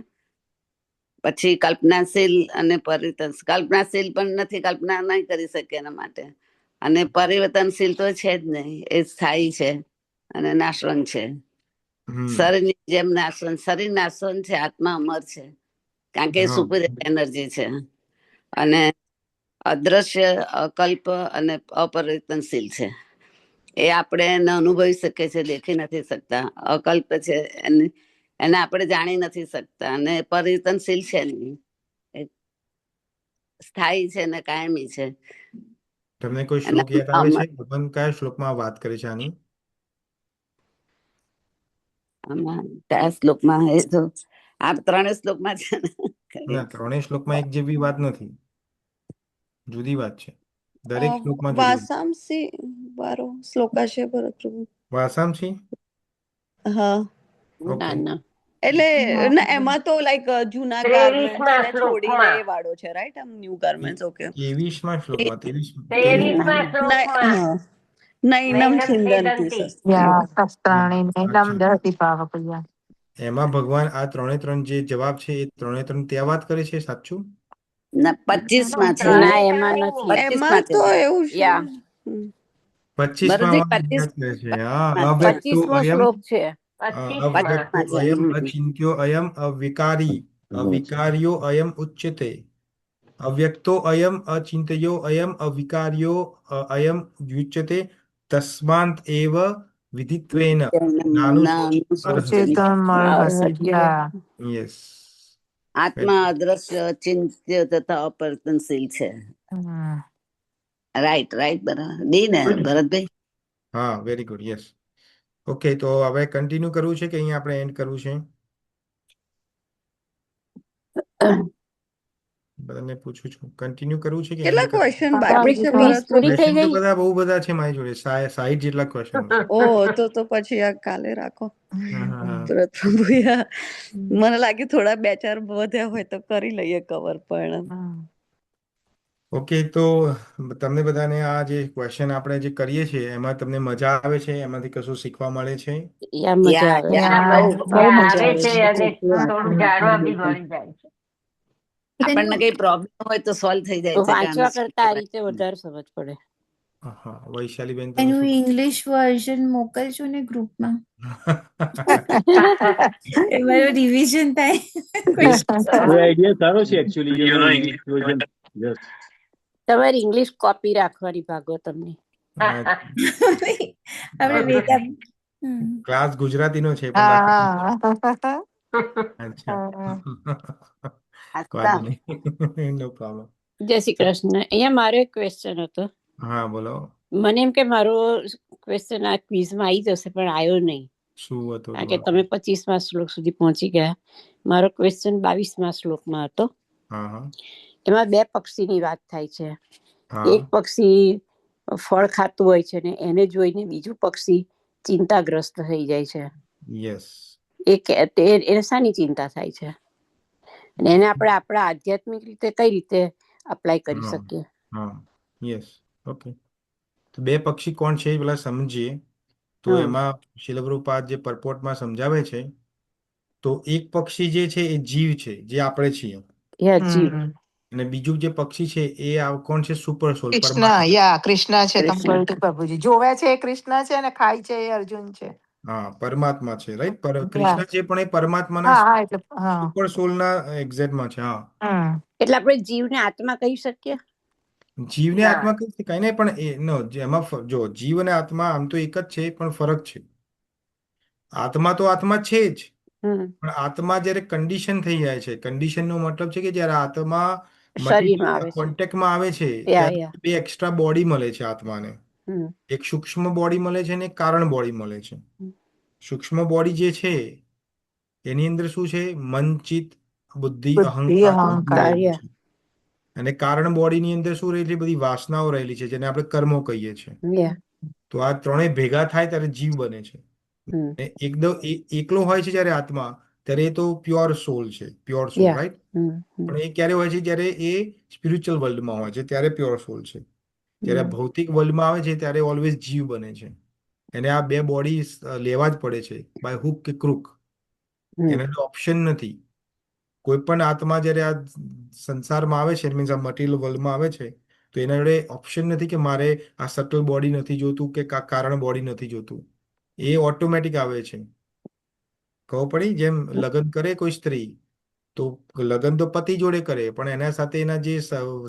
પછી કલ્પનાશીલ અને કલ્પનાશીલ પણ નથી, કલ્પના નહીં કરી શકે એના માટે. અને પરિવર્તનશીલ તો છે જ નહીં, એ સ્થાયી છે અને નાશવંત છે. શરીરની જેમ નાશવંત, શરીર નાશવંત છે, આત્મા અમર છે, કારણ કે સુપર એનર્જી છે. અને અદ્રશ્ય, અકલ્પ અને અપરિવર્તનશીલ છે. એ આપણે એને અનુભવી શકીએ છીએ, દેખી નથી શકતા. અકલ્પ છે, એને આપણે જાણી નથી શકતા. અને પરિવર્તનશીલ છે નહીં, સ્થાયી છે ને કાયમી છે. તમને કોઈ અને શ્લોક યાદ આવે છે? ભગવાન કયા શ્લોકમાં વાત કરે છે આની? આમાં કયા શ્લોકમાં? એ તો આ 3 શ્લોકમાં છે ને. ના, 3 શ્લોકમાં એક જેવી વાત નથી, જુદી વાત છે. દરેક શ્લોકમાં જુદી. વાસાંસી વારો શ્લોકાશે ભરતપ્રભુ. વાસાંસી? હા. ના, ના. એટલે એમાં તો લાઈક જૂના 23મા ગાર્મેન્ટ્સ ને છોડીને શ્લોકમાં. એ વાળો છે, રાઈટ? આમ ન્યૂ ગાર્મેન્ટ્સ. ઓકે. 23મા શ્લોકમાં, 23. 23મા શ્લોકમાં. હા. નૈનમ છિંદંતી યા શસ્ત્રમ. શસ્ત્રાણી નૈનમ અચ્છા, દહતિ પાવકયા. એમાં ભગવાન આ 3 જે જવાબ છે એ 3 ત્યાં વાત કરે છે, સાચું? ના, 25માં છે. ના, એમાં નથી. 25માં છે. એવું છે. યા. 25માં વાત કરે છે. હા, અવ્યક્તો 25મો અયમ, શ્લોક છે. 25માં. અવ્યક્તો અયમ, અચિંત્યો અયમ, અવિકારી, અવિકાર્યો અયમ ઉચ્યતે. અવ્યક્તો અયમ, અચિંત્યો અયમ, અવિકાર્યો અયમ યુચ્યતે. તસ્માંત એવ વિધિત્વેન નાનુશોચિત અર્હસી. ચેતન મળહસી. યસ. આત્મા અદ્રશ્ય, ચિંત્ય તથા અપરિવર્તનશીલ છે. રાઈટ, બરાબર. ડી ને ભરતભાઈ? હા, વેરી ગુડ. યસ. ઓકે, તો હવે કન્ટિન્યુ કરવું છે કે અહીંયા આપણે એન્ડ કરવું છે? બધાને પૂછું છું, કન્ટિન્યુ કરવું છે કે કેટલા એન્ડ કરવું? ક્વેશ્ચન તો બાકી આપણી છે ક્વિઝ ભરતભાઈ? પૂરી થઈ ક્વેશ્ચન તો ગઈ. બધા બહુ બધા છે મારી જોડે, 60 જેટલા ક્વેશ્ચનો છે. તો પછી આ કાલે રાખો હા હા હા ભરત પ્રભુયા. મને લાગે થોડા 2-4 વધ્યા હોય તો કરી લઈએ કવર પણ. ઓકે, તો તમને બધાને આ જે ક્વેશ્ચન આપણે જે કરીએ છીએ એમાં તમને મજા આવે છે? એમાંથી કશું શીખવા મળે છે? યા મજા યા આવે છે, યા બહુ બહુ મજા મજા આવે આવે છે છે. અને થોડું જાણવા બી મળી જાય છે. આપણને કઈ પ્રોબ્લેમ હોય તો સોલ્વ થઈ જાય છે કે આનું વાંચવા શું કરતા આ કહેવાય. રીતે વધારે સમજ પડે. હા, વૈશાલીબેન તમે એનું શું ઇંગ્લિશ વર્ઝન મોકલજો ને ગ્રુપમાં. કહો? એમાં રિવિઝન થાય. એ આઈડિયા સારો છે એકચ્યુઅલી, ઇંગ્લિશ વર્ઝન. યસ. તમારી ઇંગ્લિશ કોપી રાખવાની ભાગો તમને. આપણે વેદા ક્લાસ ગુજરાતીનો છે પણ હા અચ્છા આસ્થા. વાંધો નહીં, નો પ્રોબ્લેમ. જય શ્રી કૃષ્ણ. અહીંયા મારો એક ક્વેશ્ચન હતો. હા બોલો, મને એમ કે મારો ક્વેશ્ચન આ ક્વિઝમાં આવી જશે પણ આવ્યો નહીં, શું હતું કારણ કે તમારું? તમે 25મા શ્લોક સુધી પહોંચી ગયા. મારો ક્વેશ્ચન 22મા શ્લોકમાં હતો. હા હા એમાં બે પક્ષીની વાત થાય છે. હા એક પક્ષી ફળ ખાતું હોય છે ને એને જોઈને બીજું પક્ષી ચિંતાગ્રસ્ત થઈ જાય છે. યસ. એને શાની ચિંતા થાય છે અને એને આપણે આપણા આધ્યાત્મિક રીતે કઈ રીતે અપ્લાય કરી હા શકીએ? હા યસ. ઓકે, તો બે પક્ષી કોણ છે એ પેલા સમજીએ. તો હમ એમાં શીલ પ્રભુપાદ જે પરપોટમાં સમજાવે છે, તો એક પક્ષી જે છે એ જીવ છે, જે આપણે છીએ. યા જીવ. અને બીજું જે પક્ષી છે એ કોણ છે? સુપર સોલ, કૃષ્ણ, પરમાત્મા. યા કૃષ્ણ છે. તમે કૃષ્ણ. બોલતી પ્રભુજી જોવે છે એ કૃષ્ણ છે અને ખાય છે એ અર્જુન છે. હા, પરમાત્મા છે, રાઈટ. યા કૃષ્ણ જે પણ એ પરમાત્માના હા હા એટલે હા સુપર સોલના એક્ઝેક્ટમાં છે. હા, એટલે આપણે જીવને આત્મા કહી શકીએ? જીવને ના આત્મા કઈ કઈ નહીં, પણ નો જેમાં જો જીવ અને આત્મા આમ તો એક જ છે, પણ ફરક છે. આત્મા તો આત્મા છે જ, હમ પણ આત્મા જ્યારે કન્ડિશન થઈ જાય છે, કન્ડિશનનો મતલબ છે કે જ્યારે આત્મા શરીરમાં મટીરિયલના આવે છે. કોન્ટેક્ટમાં આવે છે યા યા. ત્યારે બે એક્સ્ટ્રા બોડી મળે છે આત્માને. હમ એક સૂક્ષ્મ બોડી મળે છે અને એક કારણ બોડી મળે છે. હમ. સૂક્ષ્મ બોડી જે છે એની અંદર શું છે? મન, ચિત્ત, બુદ્ધિ, બુદ્ધિ અહંકાર બધું અહંકાર. રહેલું કાર્ય. છે. અને કારણ બોડીની અંદર શું રહેલી? બધી વાસનાઓ રહેલી છે, જેને આપણે કર્મો કહીએ છીએ. યા. તો આ ત્રણેય ભેગા થાય ત્યારે જીવ બને છે. હમ ને એકદમ એકલો હોય છે જ્યારે આત્મા, ત્યારે એ તો પ્યોર સોલ છે, પ્યોર સોલ, યા. રાઈટ. હમ હમ પણ એ ક્યારે હોય છે? જ્યારે એ સ્પિરિચ્યુઅલ વર્લ્ડમાં હોય છે ત્યારે પ્યોર સોલ છે. જ્યારે હમ ભૌતિક વર્લ્ડમાં આવે છે ત્યારે ઓલવેઝ જીવ બને છે. એને આ બે બોડી લેવા જ પડે છે, બાય હુક કે ક્રુક. હમ. એના ઓપ્શન નથી. કોઈ પણ આત્મા જ્યારે આ સંસારમાં આવે છે, મીન્સ આ મટીરિયલ વર્લ્ડમાં આવે છે, તો એના જોડે ઓપ્શન નથી કે મારે આ સટલ બોડી નથી જોતું કે કારણ બોડી નથી જોતું. એ ઓટોમેટિક આવે છે. ખબર પડી? જેમ લગ્ન કરે કોઈ સ્ત્રી, તો લગ્ન તો પતિ જોડે કરે, પણ એના સાથે એના જે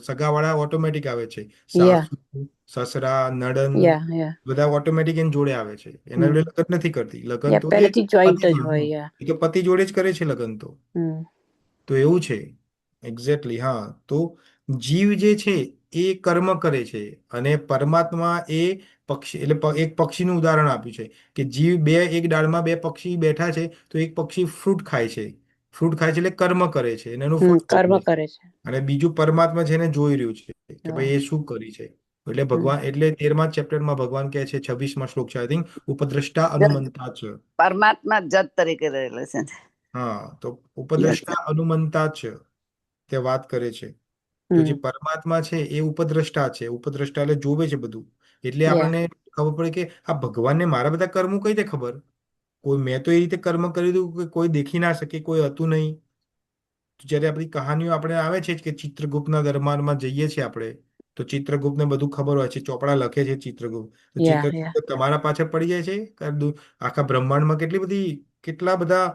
સગાવાળા ઓટોમેટિક આવે છે. યા સાસુ, સસરા, નડન, યા યા. બધા ઓટોમેટિક એની જોડે આવે છે. એના હમ. જોડે લગ્ન નથી કરતી. લગ્ન યા તો એ પહેલેથી જોઈન્ટ પતિ જ જોડે, હોય. હા, યા. એ તો પતિ જોડે જ કરે છે લગ્ન તો. હમ તો એવું છે. એક્ઝેક્ટલી, હા. તો જીવ જે છે એ કર્મ કરે છે અને પરમાત્મા એ પક્ષી, એટલે એક પક્ષીનું ઉદાહરણ આપ્યું છે કે જીવ એક ડાળમાં બે પક્ષી બેઠા છે, તો એક પક્ષી ફ્રૂટ ખાય છે. ફ્રૂટ ખાય છે એટલે કર્મ કરે છે અને એનું ફળ કર્મ ભોગવે છે. કરે છે. અને બીજું પરમાત્મા છે એને જોઈ રહ્યું છે કે હા. ભાઈ એ શું કરી છે. એટલે હમ. ભગવાન, એટલે 13મા ચેપ્ટરમાં ભગવાન કહે છે, 26મા શ્લોક છે આઈ થિંક, ઉપદ્રષ્ટા અનુમંતા છે. પરમાત્મા જજ તરીકે રહેલો છે. હા, તો યસ. ઉપદ્રષ્ટા અનુમંતા છે તે વાત કરે છે. તો જે હમ. પરમાત્મા છે એ ઉપદ્રષ્ટા છે. ઉપદ્રષ્ટા એટલે જોવે છે બધું. એટલે યા. આપણને ખબર પડે કે આ ભગવાનને મારા બધા કર્મો કઈ રીતે ખબર? કોઈ, મેં તો એ રીતે કર્મ કરી દઉં કે કોઈ દેખી ના શકે, કોઈ હતું નહીં. જ્યારે આપણી કહાનીઓ આપણે આવે છે કે ચિત્રગુપ્તના દરબારમાં જઈએ છીએ આપણે, તો ચિત્રગુપ્તને બધું ખબર હોય છે, ચોપડા લખે છે ચિત્રગુપ્ત. તો યા યા. ચિત્રગુપ્ત તમારા પાછળ પડી જાય છે. આખા બ્રહ્માંડમાં કેટલા બધા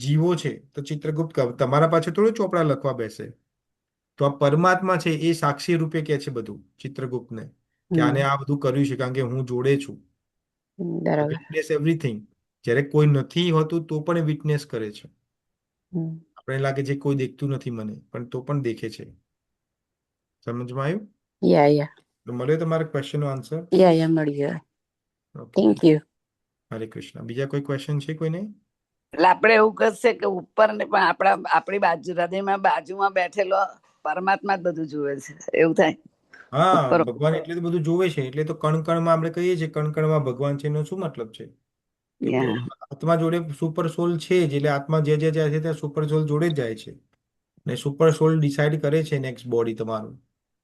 જીવો છે, તો ચિત્રગુપ્ત તમારા પાછળ થોડું ચોપડા લખવા બેસે. તો આ પરમાત્મા છે એ સાક્ષી રૂપે કહે છે બધું ચિત્રગુપ્તને, કે આને હમ. આ બધું કર્યું છે કારણ કે હું જોડે છું. બરાબર. Witness everything. જ્યારે કોઈ નથી હોતું તો પણ વિટનેસ કરે છે. હમ. આપણે લાગે છે કોઈ દેખતું નથી મને, પણ તો પણ દેખે છે. સમજમાં આવ્યું? યા યા. તો મળ્યો તમારા ક્વેશ્ચનનો આન્સર? યા યા મળી ગયો. Okay, thank you. હરે કૃષ્ણ. બીજા કોઈ ક્વેશ્ચન છે કોઈને? એટલે આપણે એવું કરશે કે ઉપર ને પણ આપણી બાજુ હૃદયમાં બાજુમાં બેઠેલો પરમાત્મા જ બધું જુએ છે, એવું થાય. હા, ઉપર ભગવાન એટલે તો બધું જોવે છે, એટલે તો કણ કણમાં આપણે કહીએ છીએ કણ કણમાં ભગવાન છે એનો શું મતલબ છે કે Yeah. આત્મા જોડે સુપર સોલ છે જ, એટલે આત્મા જે જાય છે ત્યાં સુપર સોલ જોડે જ જાય છે. ને સુપર સોલ ડિસાઈડ કરે છે નેક્સ્ટ બોડી તમારું,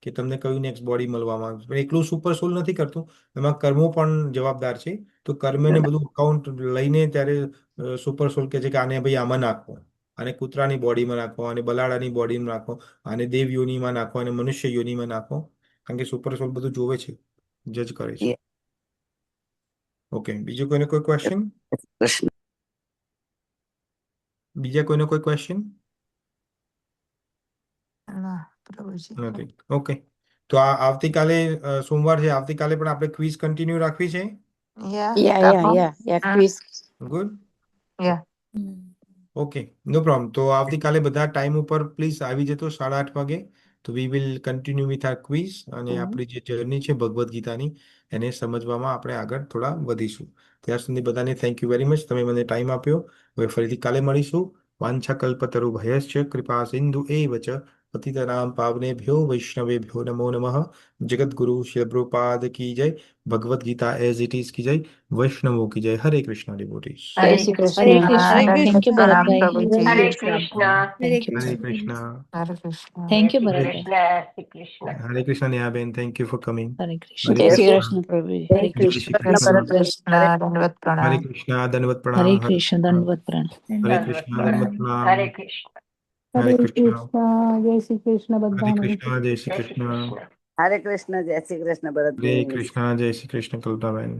કે તમને કયું નેક્સ્ટ બોડી મળવામાં આવે છે. પણ એકલું સુપર સોલ નથી કરતું, એમાં કર્મો પણ જવાબદાર છે. તો કર્મને બધું અકાઉન્ટ લઈને ત્યારે સુપર સોલ કહે છે કે આને ભાઈ આમાં નાખો, આને કૂતરાની બોડીમાં નાખો, આને બલાડાની બોડીમાં નાખો, આને દેવ યોનીમાં નાખો, અને મનુષ્ય યોનીમાં નાખો. કારણ કે સુપર સોલ બધું જોવે છે, જજ કરે છે. Yeah. ઓકે, બીજું કોઈને કોઈ ક્વેશ્ચન? કૃષ્ણ. બીજા કોઈને કોઈ ક્વેશ્ચન? ના પ્રભુજી. નથી. ઓકે, તો આ આવતીકાલે સોમવાર છે, આવતીકાલે પણ આપણે ક્વિઝ કન્ટિન્યુ રાખવી છે. યા quiz. Good. Yeah okay, no problem. તો આવતીકાલે બધા ટાઈમ ઉપર પ્લીઝ આવી જતો 8:30 વાગે. તો we will continue with our quiz, અને આપણી જે જર્ની છે ભગવદ્ ગીતાની એને સમજવામાં આપણે આગળ થોડા વધીશું. ત્યાં સુધી બધાને થેન્ક યુ વેરી મચ, તમે મને ટાઈમ આપ્યો. હવે ફરીથી કાલે મળીશું. વાંછાકલ્પતરુ ભયશ્ચ કૃપા સિંધુ એવ ચ પતિતનાં પાવનેભ્યો વૈષ્ણવેભ્યો નમો નમઃ. જગદગુરુ શ્રી પ્રભુપાદ કી જય. Bhagavad Gita as it is કી જય. વૈષ્ણવો કી જય. હરે કૃષ્ણ ડિવોટીઝ. જય શ્રી હરે કૃષ્ણ. કૃષ્ણ. હરે થેન્ક યુ કૃષ્ણ. ભરતભાઈ. પ્રભુજી. હરે Yes, Krishna. Thank you. Hare Krishna. Hare Krishna. Thank you, જય શ્રી ભરતભાઈ. કૃષ્ણ. શ્રી કૃષ્ણ. હરે કૃષ્ણ નેહાબેન, થેન્ક યુ ફોર કમિંગ. હરે હરે કૃષ્ણ. જય શ્રી કૃષ્ણ. કૃષ્ણ પ્રભુ. હરે જય શ્રી કૃષ્ણ. જય શ્રી કૃષ્ણ. કૃષ્ણ. દંડવત હરે પ્રણામ. કૃષ્ણ. દંડવત હરે પ્રણામ. હરે કૃષ્ણ. કૃષ્ણ. દંડવત પ્રણામ. હરે દંડવત કૃષ્ણ. પ્રણામ. દંડવત પ્રણામ. હરે કૃષ્ણ. હરે હરે કૃષ્ણ. કૃષ્ણ. જય શ્રી કૃષ્ણ હરે બધાને. કૃષ્ણ. જય શ્રી જય શ્રી કૃષ્ણ. કૃષ્ણ. હરે કૃષ્ણ, જય શ્રી કૃષ્ણ હરે ભરતભાઈ. કૃષ્ણ. જય શ્રી કૃષ્ણ કલ્પાબેન.